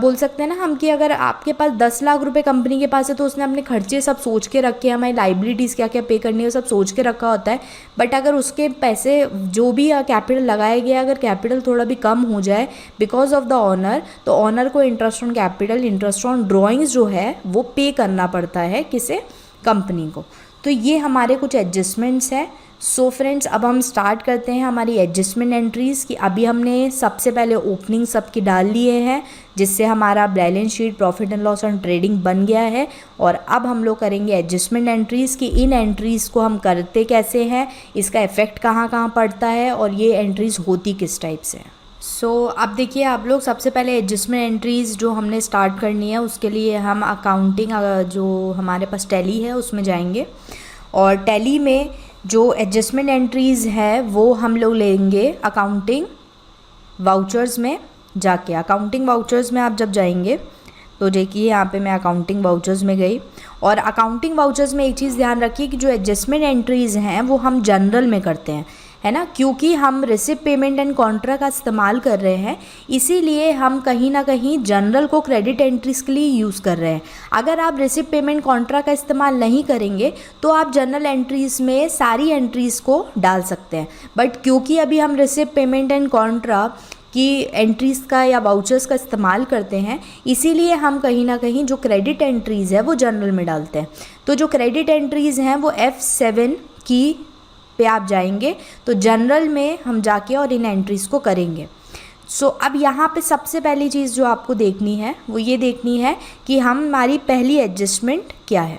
बोल सकते हैं ना हम कि अगर आपके पास 10 लाख रुपए कंपनी के पास है तो उसने अपने खर्चे सब सोच के रखे हैं, हमारी लाइबिलिटीज़ क्या क्या पे करनी है सब सोच के रखा होता है। बट अगर उसके पैसे जो भी कैपिटल लगाया गया, अगर कैपिटल थोड़ा भी कम हो जाए बिकॉज ऑफ द ऑनर, तो ऑनर को interest on capital, interest on drawings जो है वो पे करना पड़ता है, किसे? कंपनी को। तो ये हमारे कुछ एडजस्टमेंट्स हैं। सो फ्रेंड्स, अब हम स्टार्ट करते हैं हमारी एडजस्टमेंट एंट्रीज़ की। अभी हमने सबसे पहले ओपनिंग सबकी डाल लिए हैं, जिससे हमारा balance sheet, profit and loss and trading बन गया है। और अब हम लोग करेंगे एडजस्टमेंट एंट्रीज़ की। इन एंट्रीज़ को हम करते कैसे हैं, इसका इफ़ेक्ट कहाँ कहाँ पड़ता है और ये एंट्रीज़ होती किस टाइप से है। सो अब देखिए आप लोग, सबसे पहले एडजस्टमेंट एंट्रीज़ जो हमने स्टार्ट करनी है उसके लिए हम अकाउंटिंग जो हमारे पास टैली है उसमें जाएंगे, और टैली में जो एडजस्टमेंट एंट्रीज़ है वो हम लोग लेंगे अकाउंटिंग वाउचर्स में जाके। अकाउंटिंग वाउचर्स में आप जब जाएंगे तो देखिए यहाँ पे मैं अकाउंटिंग वाउचर्स में गई, और अकाउंटिंग वाउचर्स में एक चीज़ ध्यान रखिए कि जो एडजस्टमेंट एंट्रीज़ हैं वो हम जनरल में करते हैं, है ना, क्योंकि हम रिसिप्ट, पेमेंट एंड कॉन्ट्रा का इस्तेमाल कर रहे हैं, इसीलिए हम कहीं ना कहीं जनरल को क्रेडिट एंट्रीज के लिए यूज़ कर रहे हैं। अगर आप रिसिप्ट, पेमेंट, कॉन्ट्रा का इस्तेमाल नहीं करेंगे तो आप जनरल एंट्रीज़ में सारी एंट्रीज़ को डाल सकते हैं। बट क्योंकि अभी हम रिसिप्ट, पेमेंट एंड कॉन्ट्रा की एंट्रीज़ का या वाउचर्स का इस्तेमाल करते हैं, इसीलिए हम कहीं ना कहीं जो क्रेडिट एंट्रीज़ है वो जनरल में डालते हैं। तो जो क्रेडिट एंट्रीज़ हैं वो F7 की पे आप जाएंगे तो जनरल में हम जाके और इन एंट्रीज़ को करेंगे। सो अब यहाँ पे सबसे पहली चीज़ जो आपको देखनी है वो ये देखनी है कि हमारी पहली एडजस्टमेंट क्या है।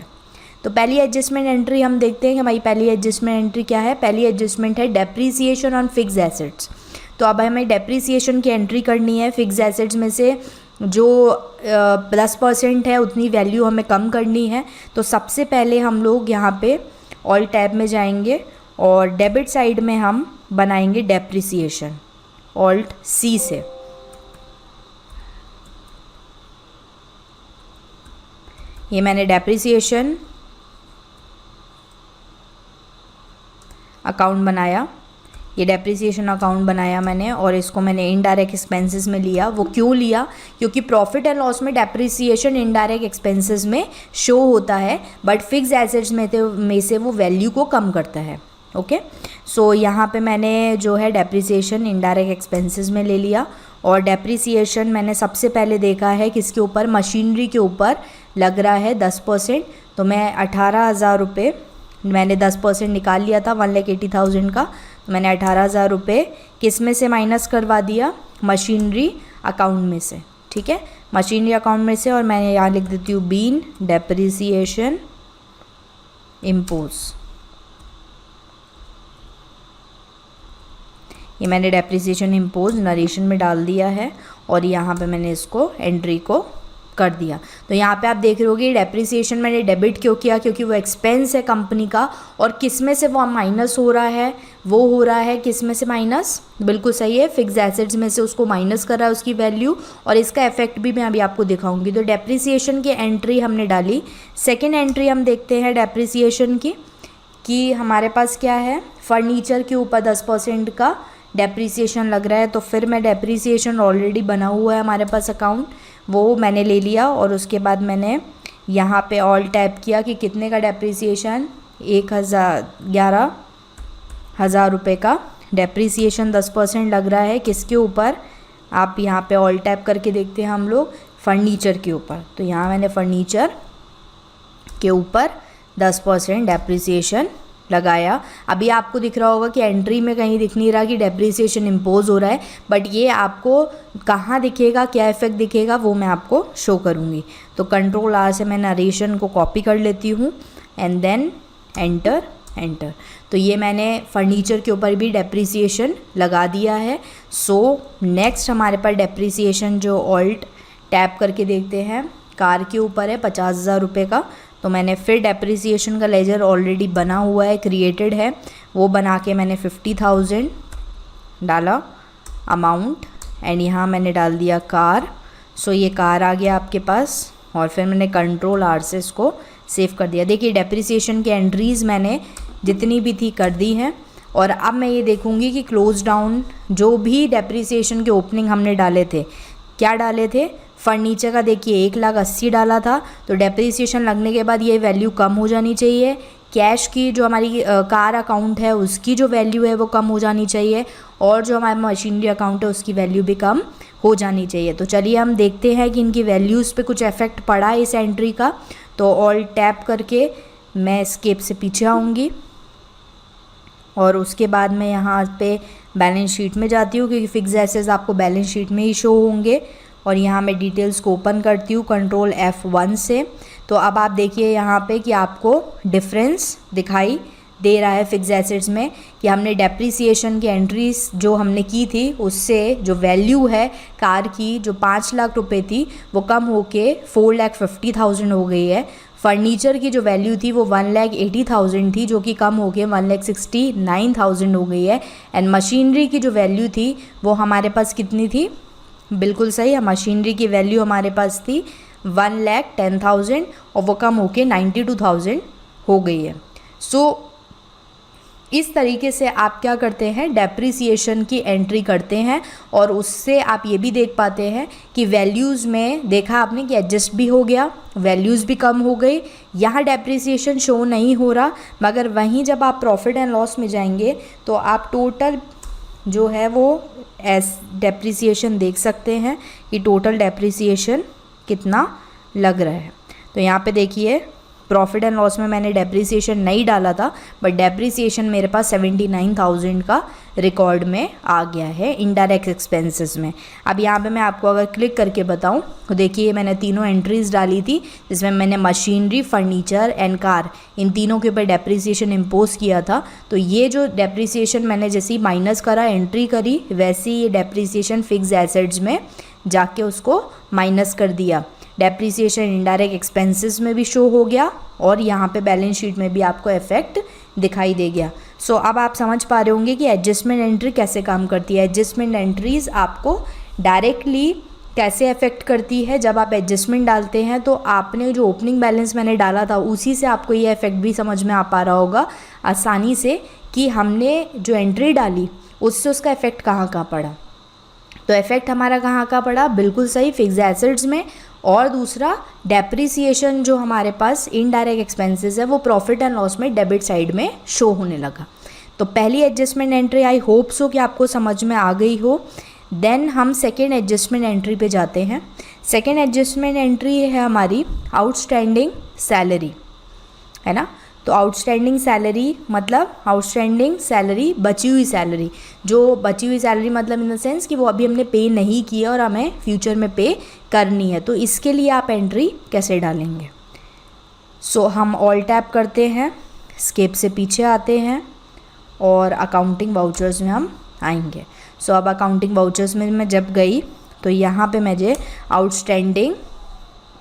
तो पहली एडजस्टमेंट एंट्री हम देखते हैं कि हमारी पहली एडजस्टमेंट एंट्री क्या है। पहली एडजस्टमेंट है डेप्रीसिएशन ऑन फिक्स एसेट्स। तो अब हमें डेप्रीसिएशन की एंट्री करनी है। फिक्स एसेट्स में से जो 10% है उतनी वैल्यू हमें कम करनी है। तो सबसे पहले हम लोग यहाँ पे ऑल टैब में जाएंगे और डेबिट साइड में हम बनाएंगे डेप्रिसिएशन, ऑल्ट सी से। ये मैंने डेप्रिसिएशन अकाउंट बनाया, ये डेप्रिसिएशन अकाउंट बनाया मैंने, और इसको मैंने इनडायरेक्ट एक्सपेंसेस में लिया। वो क्यों लिया? क्योंकि प्रॉफिट एंड लॉस में डेप्रिसिएशन इनडायरेक्ट एक्सपेंसेस में शो होता है, बट फिक्स एसेट्स में से वो वैल्यू को कम करता है। ओके, सो यहाँ पे मैंने जो है डेप्रिसिएशन इनडायरेक्ट एक्सपेंसेस में ले लिया, और डेप्रिसिएशन मैंने सबसे पहले देखा है किसके ऊपर, मशीनरी के ऊपर लग रहा है 10%। तो मैं 18,000 रुपये, मैंने 10% निकाल लिया था 1,80,000 का, तो मैंने 18,000 रुपये किस में से माइनस करवा दिया, मशीनरी अकाउंट में से। ठीक है, मशीनरी अकाउंट में से, और मैं यहाँ लिख देती हूँ बीन डेप्रिसिएशन इम्पोज। ये मैंने डेप्रिसिएशन इम्पोज नरेशन में डाल दिया है, और यहाँ पे मैंने इसको एंट्री को कर दिया। तो यहाँ पे आप देख रहे होगे डेप्रिसिएशन मैंने डेबिट क्यों किया, क्योंकि वो एक्सपेंस है कंपनी का, और किस में से वो माइनस हो रहा है, वो हो रहा है किस में से माइनस, बिल्कुल सही है, फिक्स एसेट्स में से उसको माइनस कर रहा है उसकी वैल्यू, और इसका इफेक्ट भी मैं अभी आपको दिखाऊंगी। तो डेप्रिसिएशन की एंट्री हमने डाली। सेकेंड एंट्री हम देखते हैं डेप्रिसिएशन की, कि हमारे पास क्या है, फर्नीचर के ऊपर 10% का डेप्रिसिएशन लग रहा है। तो फिर मैं डेप्रिसिएशन ऑलरेडी बना हुआ है हमारे पास अकाउंट, वो मैंने ले लिया, और उसके बाद मैंने यहाँ पे ऑल टैप किया कि कितने का डेप्रिसिएशन, 11,000 रुपये का डेप्रिसिएशन 10% लग रहा है। किसके ऊपर, आप यहाँ पे ऑल टैप करके देखते हैं हम लोग, फर्नीचर के ऊपर। तो यहाँ मैंने फर्नीचर के ऊपर 10% डेप्रिसिएशन लगाया। अभी आपको दिख रहा होगा कि एंट्री में कहीं दिख नहीं रहा कि डेप्रिसिएशन इम्पोज हो रहा है, बट ये आपको कहाँ दिखेगा, क्या इफेक्ट दिखेगा, वो मैं आपको शो करूँगी। तो कंट्रोल आर से मैं नरेशन को कॉपी कर लेती हूँ एंड देन एंटर। तो ये मैंने फर्नीचर के ऊपर भी डेप्रिसिएशन लगा दिया है। सो नेक्स्ट हमारे पास डेप्रिसिएशन जो ऑल्ट टैप करके देखते हैं, कार के ऊपर है 50,000 रुपये का। तो मैंने फिर डेप्रिसिएशन का लेजर ऑलरेडी बना हुआ है, क्रिएटेड है, वो बना के मैंने 50,000 डाला अमाउंट, एंड यहाँ मैंने डाल दिया कार। सो ये कार आ गया आपके पास, और फिर मैंने कंट्रोल आर से इसको सेव कर दिया। देखिए डेप्रिसिएशन की एंट्रीज़ मैंने जितनी भी थी कर दी हैं, और अब मैं ये देखूँगी कि क्लोज डाउन जो भी डेप्रिसिएशन के ओपनिंग हमने डाले थे, क्या डाले थे, फर्नीचर का देखिए 1,80,000 डाला था। तो डेप्रिसिएशन लगने के बाद ये वैल्यू कम हो जानी चाहिए। कैश की जो हमारी कार अकाउंट है उसकी जो वैल्यू है वो कम हो जानी चाहिए, और जो हमारा मशीनरी अकाउंट है उसकी वैल्यू भी कम हो जानी चाहिए। तो चलिए हम देखते हैं कि इनकी वैल्यूज़ पे कुछ इफेक्ट पड़ा है इस एंट्री का। तो ऑल टैप करके मैं एस्केप से पीछे आऊँगी, और उसके बाद मैं यहाँ पे बैलेंस शीट में जाती हूँ, क्योंकि फिक्स एसेट्स आपको बैलेंस शीट में ही शो होंगे। और यहाँ मैं डिटेल्स को ओपन करती हूँ कंट्रोल F1 से। तो अब आप देखिए यहाँ पे कि आपको डिफरेंस दिखाई दे रहा है फिक्स एसेट्स में, कि हमने डेप्रिसिएशन की एंट्रीज जो हमने की थी उससे जो वैल्यू है कार की जो 5 लाख रुपए थी वो कम होके 4,50,000 हो गई है। फर्नीचर की जो वैल्यू थी वो 1,80,000 थी, जो कि कम हो के 1,69,000 हो गई है। एंड मशीनरी की जो वैल्यू थी वो हमारे पास कितनी थी, बिल्कुल सही, मशीनरी की वैल्यू हमारे पास थी 1,10,000, और वो कम होके 92,000 हो गई है। सो इस तरीके से आप क्या करते हैं, डेप्रिसिएशन की एंट्री करते हैं, और उससे आप ये भी देख पाते हैं कि वैल्यूज़ में देखा आपने कि एडजस्ट भी हो गया, वैल्यूज़ भी कम हो गई। यहाँ डेप्रिसिएशन शो नहीं हो रहा, मगर वहीं जब आप प्रॉफिट एंड लॉस में जाएंगे तो आप टोटल जो है वो डेप्रिसिएशन देख सकते हैं कि टोटल डेप्रिसिएशन कितना लग रहा है। तो यहाँ पे देखिए प्रॉफिट एंड लॉस में मैंने डेप्रिसिएशन नहीं डाला था, बट डेप्रिसिएशन मेरे पास 79,000 का रिकॉर्ड में आ गया है इनडायरेक्ट एक्सपेंसेस में। अब यहाँ पे मैं आपको अगर क्लिक करके बताऊँ तो देखिए मैंने तीनों एंट्रीज़ डाली थी, जिसमें मैंने मशीनरी, फर्नीचर एंड कार, इन तीनों के ऊपर डेप्रिसिएशन इम्पोज किया था। तो ये जो डेप्रिसिएशन मैंने जैसे ही माइनस करा, एंट्री करी, वैसे ही ये डेप्रिसिएशन फिक्स एसेट्स में जाके उसको माइनस कर दिया। डेप्रिसिएशन इनडायरेक्ट एक्सपेंसेस में भी शो हो गया, और यहाँ पे बैलेंस शीट में भी आपको इफेक्ट दिखाई दे गया। सो अब आप समझ पा रहे होंगे कि एडजस्टमेंट एंट्री कैसे काम करती है। एडजस्टमेंट एंट्रीज़ आपको डायरेक्टली कैसे अफेक्ट करती है। जब आप एडजस्टमेंट डालते हैं तो आपने जो ओपनिंग बैलेंस मैंने डाला था उसी से आपको ये इफेक्ट भी समझ में आ पा रहा होगा आसानी से, कि हमने जो एंट्री डाली उससे उसका इफेक्ट कहाँ कहाँ पड़ा। तो इफेक्ट हमारा कहाँ कहाँ पड़ा, बिल्कुल सही, फिक्स एसेट्स में, और दूसरा डेप्रिसिएशन जो हमारे पास इनडायरेक्ट एक्सपेंसेस है वो प्रॉफिट एंड लॉस में डेबिट साइड में शो होने लगा। तो पहली एडजस्टमेंट एंट्री आई होप सो कि आपको समझ में आ गई हो। देन हम सेकेंड एडजस्टमेंट एंट्री पे जाते हैं। सेकेंड एडजस्टमेंट एंट्री है हमारी आउटस्टैंडिंग सैलरी, है ना। तो आउटस्टैंडिंग सैलरी मतलब आउटस्टैंडिंग सैलरी, बची हुई सैलरी, जो बची हुई सैलरी मतलब इन द सेंस कि वो अभी हमने पे नहीं किया और हमें फ्यूचर में पे करनी है। तो इसके लिए आप एंट्री कैसे डालेंगे। सो हम ऑल टैप करते हैं, स्केप से पीछे आते हैं, और अकाउंटिंग वाउचर्स में हम आएंगे। सो अब अकाउंटिंग वाउचर्स में मैं जब गई तो यहाँ पे मुझे आउटस्टैंडिंग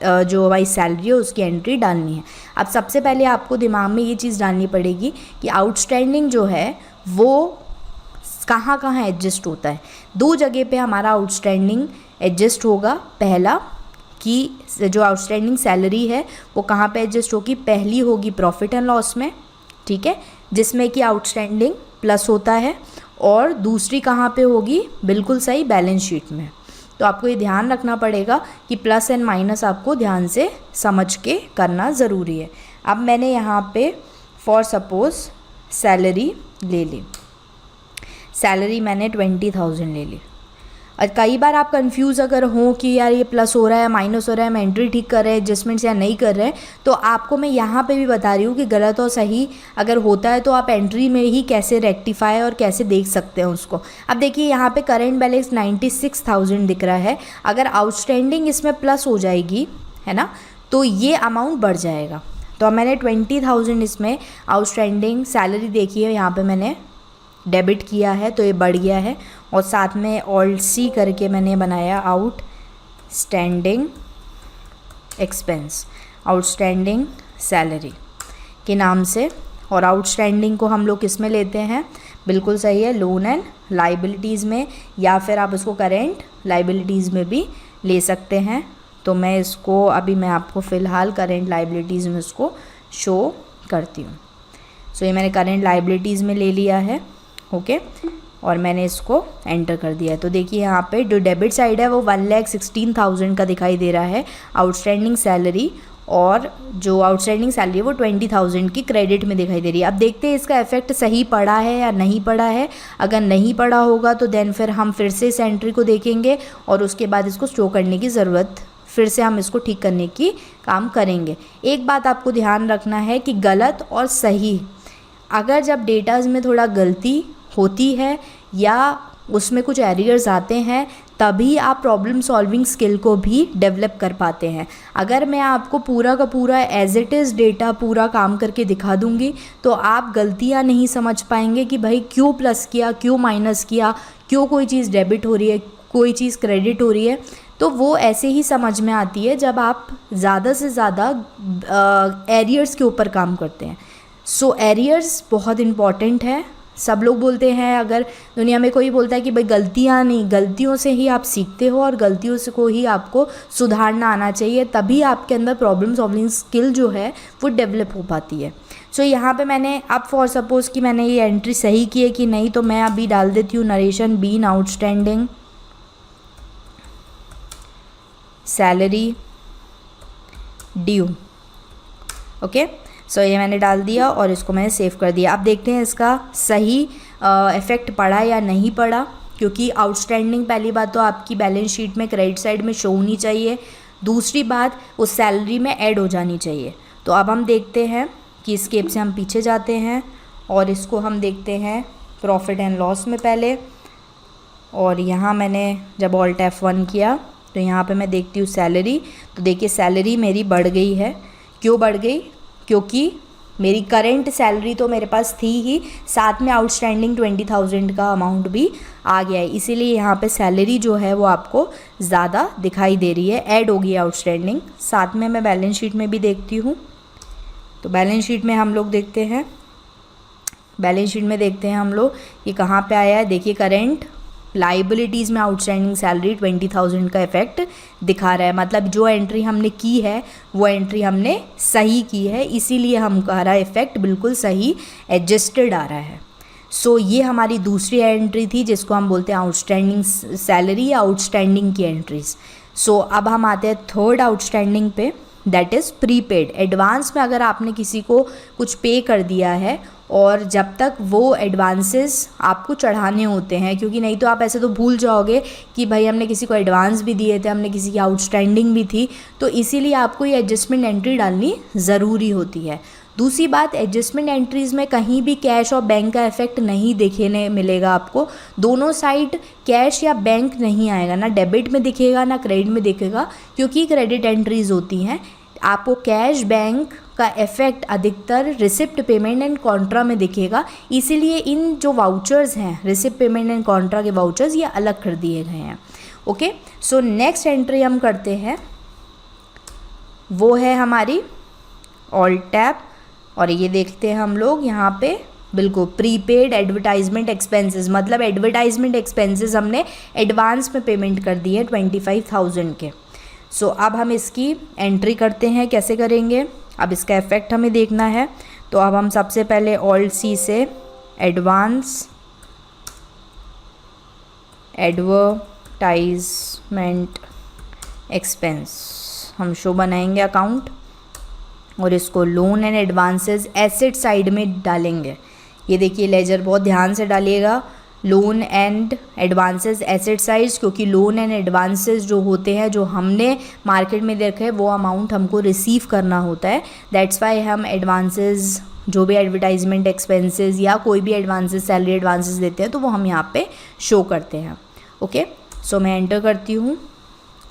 जो हमारी सैलरी है उसकी एंट्री डालनी है। अब सबसे पहले आपको दिमाग में ये चीज़ डालनी पड़ेगी कि आउटस्टैंडिंग जो है वो कहाँ कहाँ एडजस्ट होता है। दो जगह पे हमारा आउटस्टैंडिंग एडजस्ट होगा। पहला कि जो आउटस्टैंडिंग सैलरी है वो कहाँ पे एडजस्ट होगी, पहली होगी प्रॉफिट एंड लॉस में, ठीक है, जिसमें कि आउटस्टैंडिंग प्लस होता है, और दूसरी कहाँ पे होगी, बिल्कुल सही, बैलेंस शीट में। तो आपको ये ध्यान रखना पड़ेगा कि प्लस एंड माइनस आपको ध्यान से समझ के करना ज़रूरी है। अब मैंने यहाँ पे फॉर सपोज़ सैलरी ले ली, सैलरी मैंने 20,000 ले ली। और कई बार आप कंफ्यूज अगर हो कि यार ये प्लस हो रहा है माइनस हो रहा है, मैं एंट्री ठीक कर रहे हैं एडजस्टमेंट्स या नहीं कर रहे हैं, तो आपको मैं यहाँ पे भी बता रही हूँ कि गलत और सही अगर होता है तो आप एंट्री में ही कैसे रेक्टिफाई और कैसे देख सकते हैं उसको। अब देखिए यहाँ पे करेंट बैलेंस 96,000 दिख रहा है। अगर आउटस्टैंडिंग इसमें प्लस हो जाएगी, है ना, तो ये अमाउंट बढ़ जाएगा। तो अब मैंने 20,000 इसमें आउटस्टैंडिंग सैलरी देखी है, यहाँ पर मैंने डेबिट किया है तो ये बढ़ गया है, और साथ में ऑल्ट सी करके मैंने बनाया आउटस्टैंडिंग एक्सपेंस, आउटस्टैंडिंग सैलरी के नाम से। और आउटस्टैंडिंग को हम लोग किस में लेते हैं, बिल्कुल सही है, लोन एंड लाइबिलिटीज़ में, या फिर आप उसको करेंट लाइबिलिटीज़ में भी ले सकते हैं। तो मैं इसको अभी मैं आपको फ़िलहाल करेंट लाइबिलिटीज़ में उसको शो करती हूँ। सो ये मैंने करेंट लाइबिलिटीज़ में ले लिया है, ओके, और मैंने इसको एंटर कर दिया है। तो देखिए यहाँ पे जो डेबिट साइड है वो 1,16,000 का दिखाई दे रहा है आउटस्टैंडिंग सैलरी, और जो आउटस्टैंडिंग सैलरी है वो 20,000 की क्रेडिट में दिखाई दे रही है। अब देखते हैं इसका इफेक्ट सही पड़ा है या नहीं पड़ा है। अगर नहीं पड़ा होगा तो देन फिर हम फिर से इस एंट्री को देखेंगे और उसके बाद इसको शो करने की ज़रूरत, फिर से हम इसको ठीक करने की काम करेंगे। एक बात आपको ध्यान रखना है कि गलत और सही, अगर जब डेटाज में थोड़ा गलती होती है या उसमें कुछ एरियर्स आते हैं तभी आप प्रॉब्लम सॉल्विंग स्किल को भी डेवलप कर पाते हैं। अगर मैं आपको पूरा का पूरा एज इट इज़ डेटा पूरा काम करके दिखा दूंगी तो आप गलतियां नहीं समझ पाएंगे कि भाई क्यों प्लस किया, क्यों माइनस किया, क्यों कोई चीज़ डेबिट हो रही है, कोई चीज़ क्रेडिट हो रही है। तो वो ऐसे ही समझ में आती है जब आप ज़्यादा से ज़्यादा एरियर्स के ऊपर काम करते हैं। सो एरियर्स बहुत इम्पॉर्टेंट है। सब लोग बोलते हैं, अगर दुनिया में कोई बोलता है कि भाई गलतियाँ नहीं, गलतियों से ही आप सीखते हो और गलतियों से को ही आपको सुधारना आना चाहिए, तभी आपके अंदर प्रॉब्लम सॉल्विंग स्किल जो है वो डेवलप हो पाती है। सो यहाँ पे मैंने अब फॉर सपोज़ कि मैंने ये एंट्री सही की है कि नहीं, तो मैं अभी डाल देती हूँ narration being outstanding salary due, okay. So ये मैंने डाल दिया और इसको मैंने सेव कर दिया। अब देखते हैं इसका सही इफ़ेक्ट पड़ा या नहीं पड़ा, क्योंकि आउटस्टैंडिंग पहली बात तो आपकी बैलेंस शीट में क्रेडिट साइड में शो होनी चाहिए, दूसरी बात उस सैलरी में ऐड हो जानी चाहिए। तो अब हम देखते हैं कि स्केप से हम पीछे जाते हैं और इसको हम देखते हैं प्रॉफिट एंड लॉस में पहले। और यहाँ मैंने जब ऑल्ट F1 किया तो यहाँ पे मैं देखती हूँ सैलरी, तो देखिए सैलरी मेरी बढ़ गई है। क्यों बढ़ गई, क्योंकि मेरी करेंट सैलरी तो मेरे पास थी ही, साथ में आउटस्टैंडिंग 20,000 का अमाउंट भी आ गया है, इसीलिए यहाँ पे सैलरी जो है वो आपको ज़्यादा दिखाई दे रही है, ऐड होगी आउटस्टैंडिंग। साथ में मैं बैलेंस शीट में भी देखती हूँ, तो बैलेंस शीट में हम लोग देखते हैं, बैलेंस शीट में देखते हैं हम लोग ये कहाँ पे आया है। देखिए करेंट लाइबिलिटीज़ में आउटस्टैंडिंग सैलरी 20,000 का इफेक्ट दिखा रहा है, मतलब जो एंट्री हमने की है वो एंट्री हमने सही की है, इसीलिए हमारा इफेक्ट बिल्कुल सही एडजस्टेड आ रहा है। सो ये हमारी दूसरी एंट्री थी जिसको हम बोलते हैं आउटस्टैंडिंग सैलरी या आउटस्टैंडिंग की एंट्रीज। सो अब हम आते हैं थर्ड आउटस्टैंडिंग पे, दैट इज़ प्रीपेड। एडवांस में अगर आपने किसी को कुछ पे कर दिया है और जब तक वो एडवांसेस आपको चढ़ाने होते हैं, क्योंकि नहीं तो आप ऐसे तो भूल जाओगे कि भाई हमने किसी को एडवांस भी दिए थे, हमने किसी की आउटस्टैंडिंग भी थी, तो इसीलिए आपको ये एडजस्टमेंट एंट्री डालनी ज़रूरी होती है। दूसरी बात, एडजस्टमेंट एंट्रीज़ में कहीं भी कैश और बैंक का इफेक्ट नहीं देखने मिलेगा आपको, दोनों साइड कैश या बैंक नहीं आएगा, ना डेबिट में दिखेगा ना क्रेडिट में दिखेगा, क्योंकि क्रेडिट एंट्रीज़ होती हैं। आपको कैश बैंक का इफेक्ट अधिकतर रिसिप्ट पेमेंट एंड कॉन्ट्रा में दिखेगा, इसीलिए इन जो वाउचर्स हैं रिसिप्ट पेमेंट एंड कॉन्ट्रा के वाउचर्स ये अलग कर दिए गए हैं, ओके। सो नेक्स्ट एंट्री हम करते हैं वो है हमारी ऑल्ट टैब। और ये देखते हैं हम लोग यहाँ पे बिल्कुल प्रीपेड एडवर्टाइजमेंट एक्सपेंसेस, मतलब एडवर्टाइजमेंट एक्सपेंसेस हमने एडवांस में पेमेंट कर दी है 25,000 के। सो अब हम इसकी एंट्री करते हैं। कैसे करेंगे, अब इसका इफ़ेक्ट हमें देखना है। तो अब हम सबसे पहले ऑल्ट सी से एडवांस एडवर्टाइजमेंट एक्सपेंस हम शो बनाएंगे अकाउंट, और इसको loan and advances asset side में डालेंगे। ये देखिए लेजर, बहुत ध्यान से डालिएगा, loan and advances asset side, क्योंकि लोन एंड एडवांसेस जो होते हैं, जो हमने मार्केट में देखे, वो अमाउंट हमको रिसीव करना होता है। दैट्स वाई हम एडवांसेस, जो भी एडवर्टाइजमेंट एक्सपेंसेस या कोई भी एडवांसेस, सैलरी एडवांसेस देते हैं, तो वो हम यहाँ पे शो करते हैं। ओके, सो मैं एंटर करती हूँ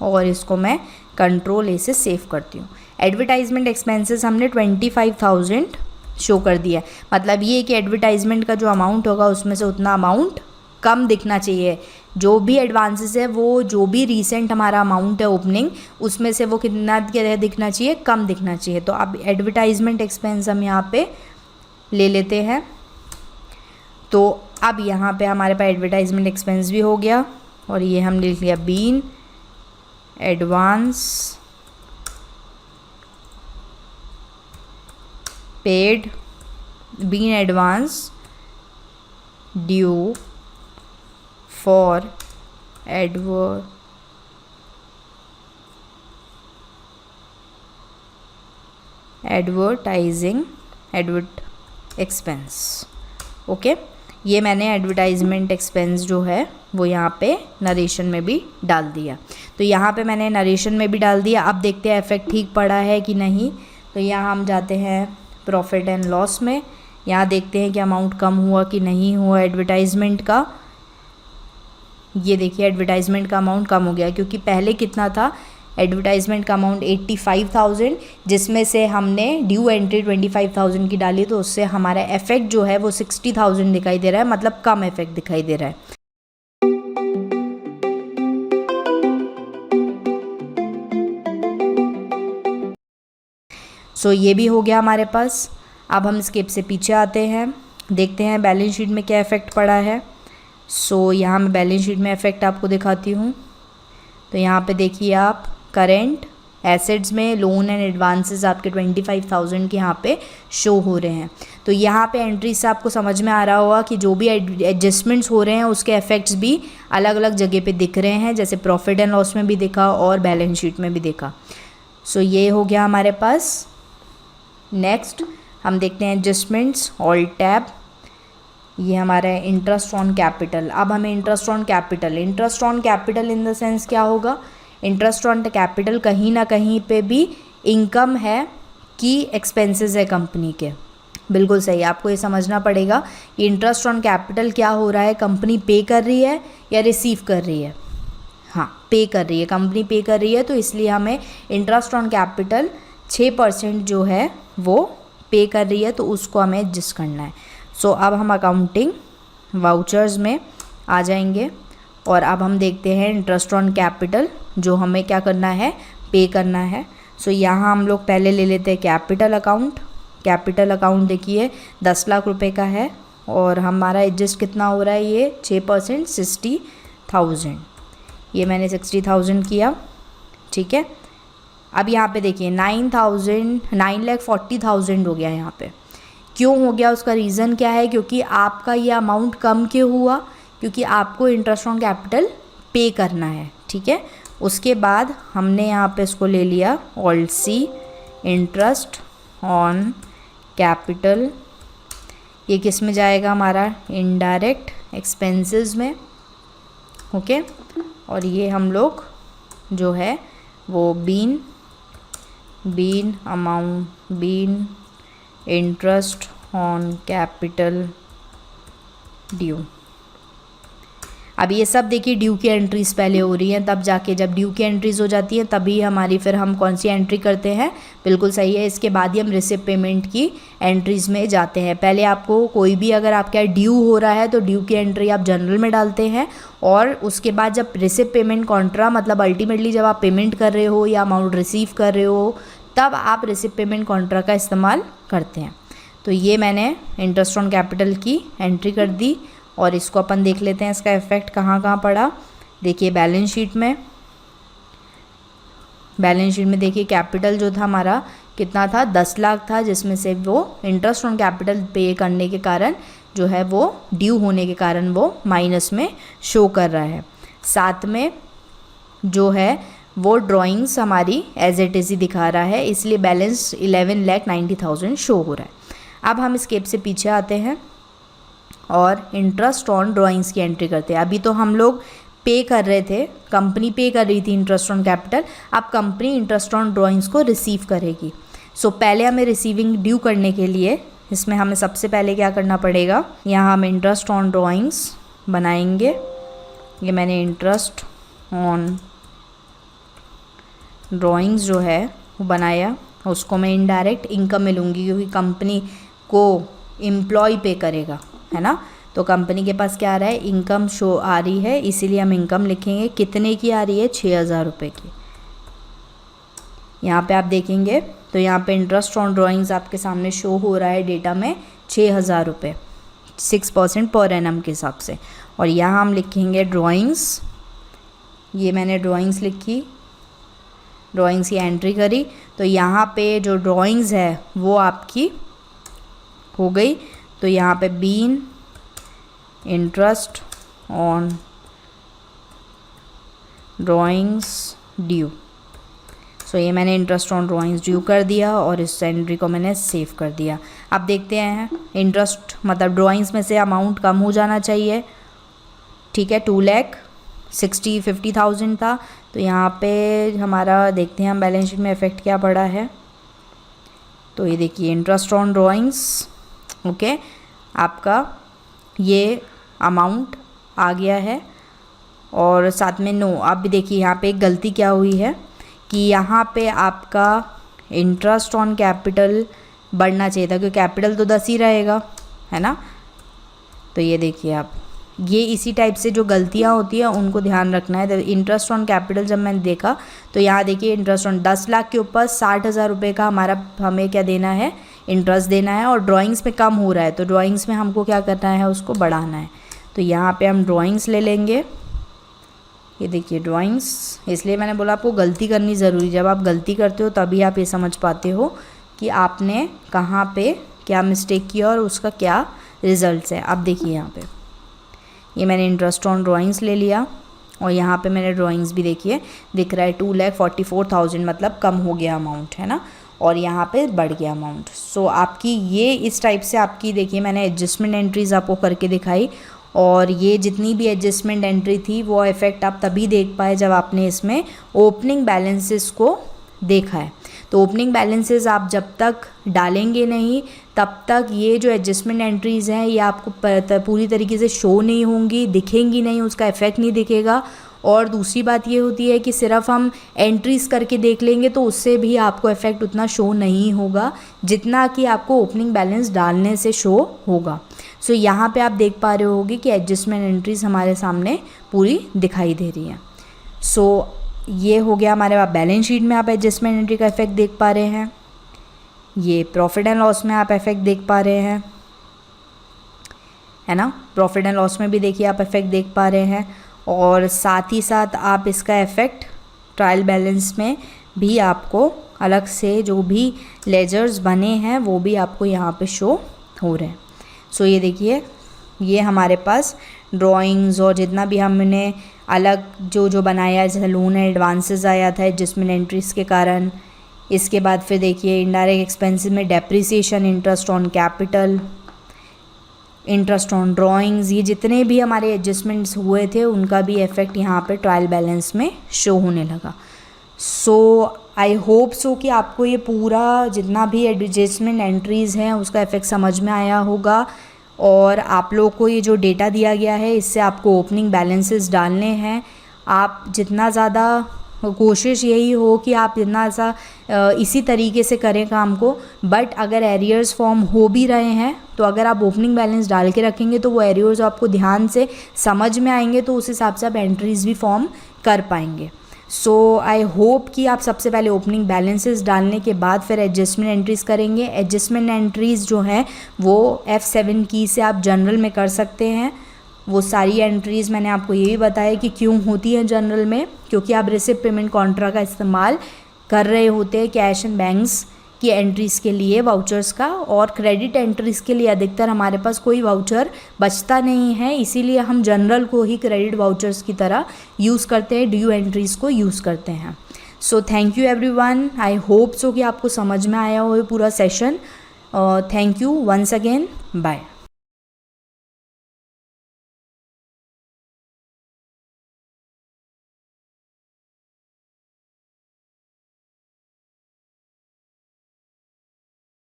और इसको मैं कंट्रोल ए से सेव करती हूँ। एडवर्टाइजमेंट एक्सपेंसेस हमने 25,000 शो कर दिया है। मतलब ये कि एडवर्टाइजमेंट का जो अमाउंट होगा उसमें से उतना अमाउंट कम दिखना चाहिए। जो भी एडवांसेस है, वो जो भी रीसेंट हमारा अमाउंट है ओपनिंग, उसमें से वो कितना दिखना चाहिए, कम दिखना चाहिए। तो अब एडवर्टाइजमेंट एक्सपेंस हम यहाँ पे ले लेते हैं। तो अब यहाँ पे हमारे पास एडवर्टाइजमेंट एक्सपेंस भी हो गया, और ये हम लिख लिया been advance paid, been advance due for advertising expense. Okay, ये मैंने एडवर्टाइजमेंट एक्सपेंस जो है वो यहाँ पे नरेशन में भी डाल दिया। तो यहाँ पे मैंने नरेशन में भी डाल दिया। अब देखते हैं इफेक्ट ठीक पड़ा है कि नहीं। तो यहाँ हम जाते हैं प्रॉफिट एंड लॉस में, यहाँ देखते हैं कि अमाउंट कम हुआ कि नहीं हुआ एडवर्टाइजमेंट का। ये देखिए एडवर्टाइजमेंट का अमाउंट कम हो गया, क्योंकि पहले कितना था, एडवर्टाइजमेंट का अमाउंट 85,000, जिसमें से हमने ड्यू एंट्री 25,000 की डाली, तो उससे हमारा इफेक्ट जो है वो 60,000 दिखाई दे रहा है, मतलब कम इफेक्ट दिखाई दे रहा है। सो ये भी हो गया हमारे पास। अब हम स्किप से पीछे आते हैं, देखते हैं बैलेंस शीट में क्या इफेक्ट पड़ा है। सो यहाँ मैं बैलेंस शीट में इफेक्ट आपको दिखाती हूँ। तो यहाँ पे देखिए आप, करेंट एसेट्स में लोन एंड एडवांसेस आपके 25,000 के यहाँ पे शो हो रहे हैं। तो यहाँ पे एंट्री से आपको समझ में आ रहा होगा कि जो भी एडजस्टमेंट्स हो रहे हैं उसके इफेक्ट्स भी अलग अलग जगह पे दिख रहे हैं, जैसे प्रॉफिट एंड लॉस में भी दिखा और बैलेंस शीट में भी दिखा। सो ये हो गया हमारे पास। नेक्स्ट हम देखते हैं एडजस्टमेंट्स, ऑल टैब। ये हमारा है इंटरेस्ट ऑन कैपिटल। अब हमें interest on capital in the sense क्या होगा, इंटरेस्ट ऑन कैपिटल कहीं ना कहीं पे भी इनकम है कि एक्सपेंसेस है कंपनी के। बिल्कुल सही, आपको ये समझना पड़ेगा कि इंटरेस्ट ऑन कैपिटल क्या हो रहा है, कंपनी पे कर रही है या रिसीव कर रही है। हाँ, पे कर रही है, कंपनी पे कर रही है, तो इसलिए हमें इंटरेस्ट ऑन कैपिटल 6% जो है वो पे कर रही है, तो उसको हमें एडजस्ट करना है। सो अब हम अकाउंटिंग वाउचर्स में आ जाएंगे, और अब हम देखते हैं इंटरेस्ट ऑन कैपिटल जो हमें क्या करना है, पे करना है। सो यहाँ हम लोग पहले ले लेते हैं कैपिटल अकाउंट। कैपिटल अकाउंट देखिए 10 लाख रुपए का है, और हमारा एडजस्ट कितना हो रहा है, ये 6% 60,000। ये मैंने 60,000 किया, ठीक है। अब यहाँ पे देखिए 9,40,000 हो गया यहाँ पे। क्यों हो गया, उसका रीज़न क्या है, क्योंकि आपका ये अमाउंट कम क्यों हुआ, क्योंकि आपको इंटरेस्ट ऑन कैपिटल पे करना है, ठीक है। उसके बाद हमने यहाँ पे इसको ले लिया alt C, interest on capital. ये किस में जाएगा, हमारा इनडायरेक्ट एक्सपेंसेस में, ओके। और ये हम लोग जो है वो been interest on capital due. अब ये सब देखिए ड्यू की एंट्रीज पहले हो रही हैं, तब जाके जब ड्यू की एंट्रीज हो जाती हैं तभी हमारी फिर हम कौन सी एंट्री करते हैं, बिल्कुल सही है, इसके बाद ही हम रिसिप्ट पेमेंट की एंट्रीज में जाते हैं। पहले आपको कोई भी अगर आपका ड्यू हो रहा है तो ड्यू की एंट्री आप जनरल में डालते हैं, और उसके बाद जब रिसिप्ट पेमेंट कॉन्ट्रा, मतलब अल्टीमेटली जब आप पेमेंट कर रहे हो या अमाउंट रिसीव कर रहे हो, तब आप रिसिप्ट पेमेंट कॉन्ट्रा का इस्तेमाल करते हैं। तो ये मैंने इंटरेस्ट ऑन कैपिटल की एंट्री कर दी और इसको अपन देख लेते हैं इसका इफ़ेक्ट कहाँ कहाँ पड़ा। देखिए बैलेंस शीट में देखिए कैपिटल जो था हमारा कितना था, 10 लाख था, जिसमें से वो इंटरेस्ट ऑन कैपिटल पे करने के कारण जो है वो ड्यू होने के कारण वो माइनस में शो कर रहा है। साथ में जो है वो ड्राइंग्स हमारी एज इट इज़ ही दिखा रहा है, इसलिए बैलेंस 11,90,000 शो हो रहा है। अब हम स्केप से पीछे आते हैं और इंटरेस्ट ऑन ड्राइंग्स की एंट्री करते हैं। अभी तो हम लोग पे कर रहे थे, कंपनी पे कर रही थी इंटरेस्ट ऑन कैपिटल, अब कंपनी इंटरेस्ट ऑन ड्राइंग्स को रिसीव करेगी। सो पहले हमें रिसीविंग ड्यू करने के लिए इसमें हमें सबसे पहले क्या करना पड़ेगा, यहाँ हम इंटरेस्ट ऑन ड्राइंग्स बनाएंगे। ये मैंने इंटरेस्ट ऑन ड्राइंग्स जो है वो बनाया, उसको मैं इनडायरेक्ट इनकम में लूँगी क्योंकि कंपनी को एम्प्लॉय पे करेगा, है ना। तो कंपनी के पास क्या आ रहा है, इनकम शो आ रही है, इसीलिए हम इनकम लिखेंगे। कितने की आ रही है, 6,000 रुपये की। यहाँ पे आप देखेंगे तो यहाँ पे इंटरेस्ट ऑन ड्राइंग्स आपके सामने शो हो रहा है डेटा में 6,000 रुपये 6% पर एनम के हिसाब से। और यहाँ हम लिखेंगे ड्राइंग्स, ये मैंने ड्राइंग्स लिखी, ड्राइंग्स की एंट्री करी। तो यहाँ पे जो ड्राइंग्स है वो आपकी हो गई। तो यहाँ पे being interest on drawings due, so ये मैंने इंटरेस्ट ऑन ड्राइंग्स ड्यू कर दिया और इस एंट्री को मैंने सेव कर दिया। अब देखते हैं इंटरेस्ट मतलब ड्राइंग्स में से अमाउंट कम हो जाना चाहिए, ठीक है। 2,60,50,000 था, तो यहाँ पे हमारा देखते हैं हम बैलेंस शीट में इफ़ेक्ट क्या पड़ा है। तो ये देखिए इंटरेस्ट ऑन ड्राइंग्स, ओके, आपका ये अमाउंट आ गया है। और साथ में नो, आप भी देखिए यहाँ पे एक गलती क्या हुई है कि यहाँ पे आपका इंटरेस्ट ऑन कैपिटल बढ़ना चाहिए था, क्योंकि कैपिटल तो 10 ही रहेगा, है ना। तो ये देखिए आप, ये इसी टाइप से जो गलतियाँ होती हैं उनको ध्यान रखना है। इंटरेस्ट ऑन कैपिटल जब मैंने देखा तो यहाँ देखिए इंटरेस्ट ऑन 10 लाख के ऊपर 60,000 रुपये का हमें क्या देना है, इंटरेस्ट देना है। और ड्राइंग्स में कम हो रहा है, तो ड्राइंग्स में हमको क्या करना है, उसको बढ़ाना है। तो यहाँ पे हम ड्राइंग्स ले लेंगे। ये देखिए ड्राइंग्स, इसलिए मैंने बोला आपको गलती करनी ज़रूरी। जब आप गलती करते हो तभी आप ये समझ पाते हो कि आपने कहाँ पे क्या मिस्टेक किया और उसका क्या रिज़ल्ट है। अब देखिए यहाँ पे ये मैंने इंटरेस्ट ऑन ड्राइंग्स ले लिया और यहाँ पे मैंने ड्राइंग्स भी देखिए दिख रहा है 2,44,000, मतलब कम हो गया अमाउंट, है ना। और यहाँ पे बढ़ गया अमाउंट। सो आपकी ये इस टाइप से आपकी देखिए मैंने एडजस्टमेंट एंट्रीज़ आपको करके दिखाई। और ये जितनी भी एडजस्टमेंट एंट्री थी वो इफ़ेक्ट आप तभी देख पाए जब आपने इसमें ओपनिंग बैलेंसेस को देखा है। तो ओपनिंग बैलेंसेस आप जब तक डालेंगे नहीं तब तक ये जो एडजस्टमेंट एंट्रीज़ हैं ये आपको पूरी तरीके से शो नहीं होंगी, दिखेंगी नहीं, उसका इफ़ेक्ट नहीं दिखेगा। और दूसरी बात ये होती है कि सिर्फ हम एंट्रीज़ करके देख लेंगे तो उससे भी आपको इफ़ेक्ट उतना शो नहीं होगा जितना कि आपको ओपनिंग बैलेंस डालने से शो होगा। सो यहाँ पे आप देख पा रहे होगे कि एडजस्टमेंट एंट्रीज़ हमारे सामने पूरी दिखाई दे रही हैं। सो ये हो गया हमारे पास बैलेंस शीट में आप एडजस्टमेंट एंट्री का इफ़ेक्ट देख पा रहे हैं। ये प्रॉफिट एंड लॉस में आप इफ़ेक्ट देख पा रहे हैं, है ना। प्रॉफिट एंड लॉस में भी देखिए आप इफ़ेक्ट देख पा रहे हैं। और साथ ही साथ आप इसका इफ़ेक्ट ट्रायल बैलेंस में भी आपको अलग से जो भी लेजर्स बने हैं वो भी आपको यहाँ पे शो हो रहे हैं। सो ये देखिए ये हमारे पास ड्राइंग्स और जितना भी हमने अलग जो बनाया, जैसे लोन एडवांसेस आया था एडजस्टमेंट एंट्रीज़ के कारण। इसके बाद फिर देखिए इनडायरेक्ट एक्सपेंसेस में depreciation, interest on capital, interest on drawings, ये जितने भी हमारे एडजस्टमेंट्स हुए थे उनका भी इफ़ेक्ट यहाँ पे ट्रायल बैलेंस में शो होने लगा। सो आई होप सो कि आपको ये पूरा जितना भी एडजस्टमेंट एंट्रीज़ हैं उसका इफ़ेक्ट समझ में आया होगा। और आप लोग को ये जो डेटा दिया गया है इससे आपको ओपनिंग बैलेंसेस डालने हैं। आप जितना ज़्यादा कोशिश यही हो कि आप जितना सा इसी तरीके से करें काम को। बट अगर एरियर्स फॉर्म हो भी रहे हैं तो अगर आप ओपनिंग बैलेंस डाल के रखेंगे तो वो एरियर्स आपको ध्यान से समझ में आएंगे, तो उस हिसाब से आप एंट्रीज़ भी फॉर्म कर पाएंगे। सो आई होप कि आप सबसे पहले ओपनिंग बैलेंसेस डालने के बाद फिर एडजस्टमेंट एंट्रीज़ करेंगे। एडजस्टमेंट एंट्रीज़ जो हैं वो F7 की से आप जनरल में कर सकते हैं। वो सारी एंट्रीज़ मैंने आपको ये भी बताया कि क्यों होती है जनरल में, क्योंकि आप रिसिप्ट पेमेंट कॉन्ट्रा का इस्तेमाल कर रहे होते हैं कैश एंड बैंक्स की एंट्रीज़ के लिए वाउचर्स का, और क्रेडिट एंट्रीज़ के लिए अधिकतर हमारे पास कोई वाउचर बचता नहीं है, इसीलिए हम जनरल को ही क्रेडिट वाउचर्स की तरह यूज़ करते हैं, ड्यू एंट्रीज़ को यूज़ करते हैं। So thank you everyone, I hope so कि आपको समझ में आया हो ये पूरा session. Thank you once again, bye.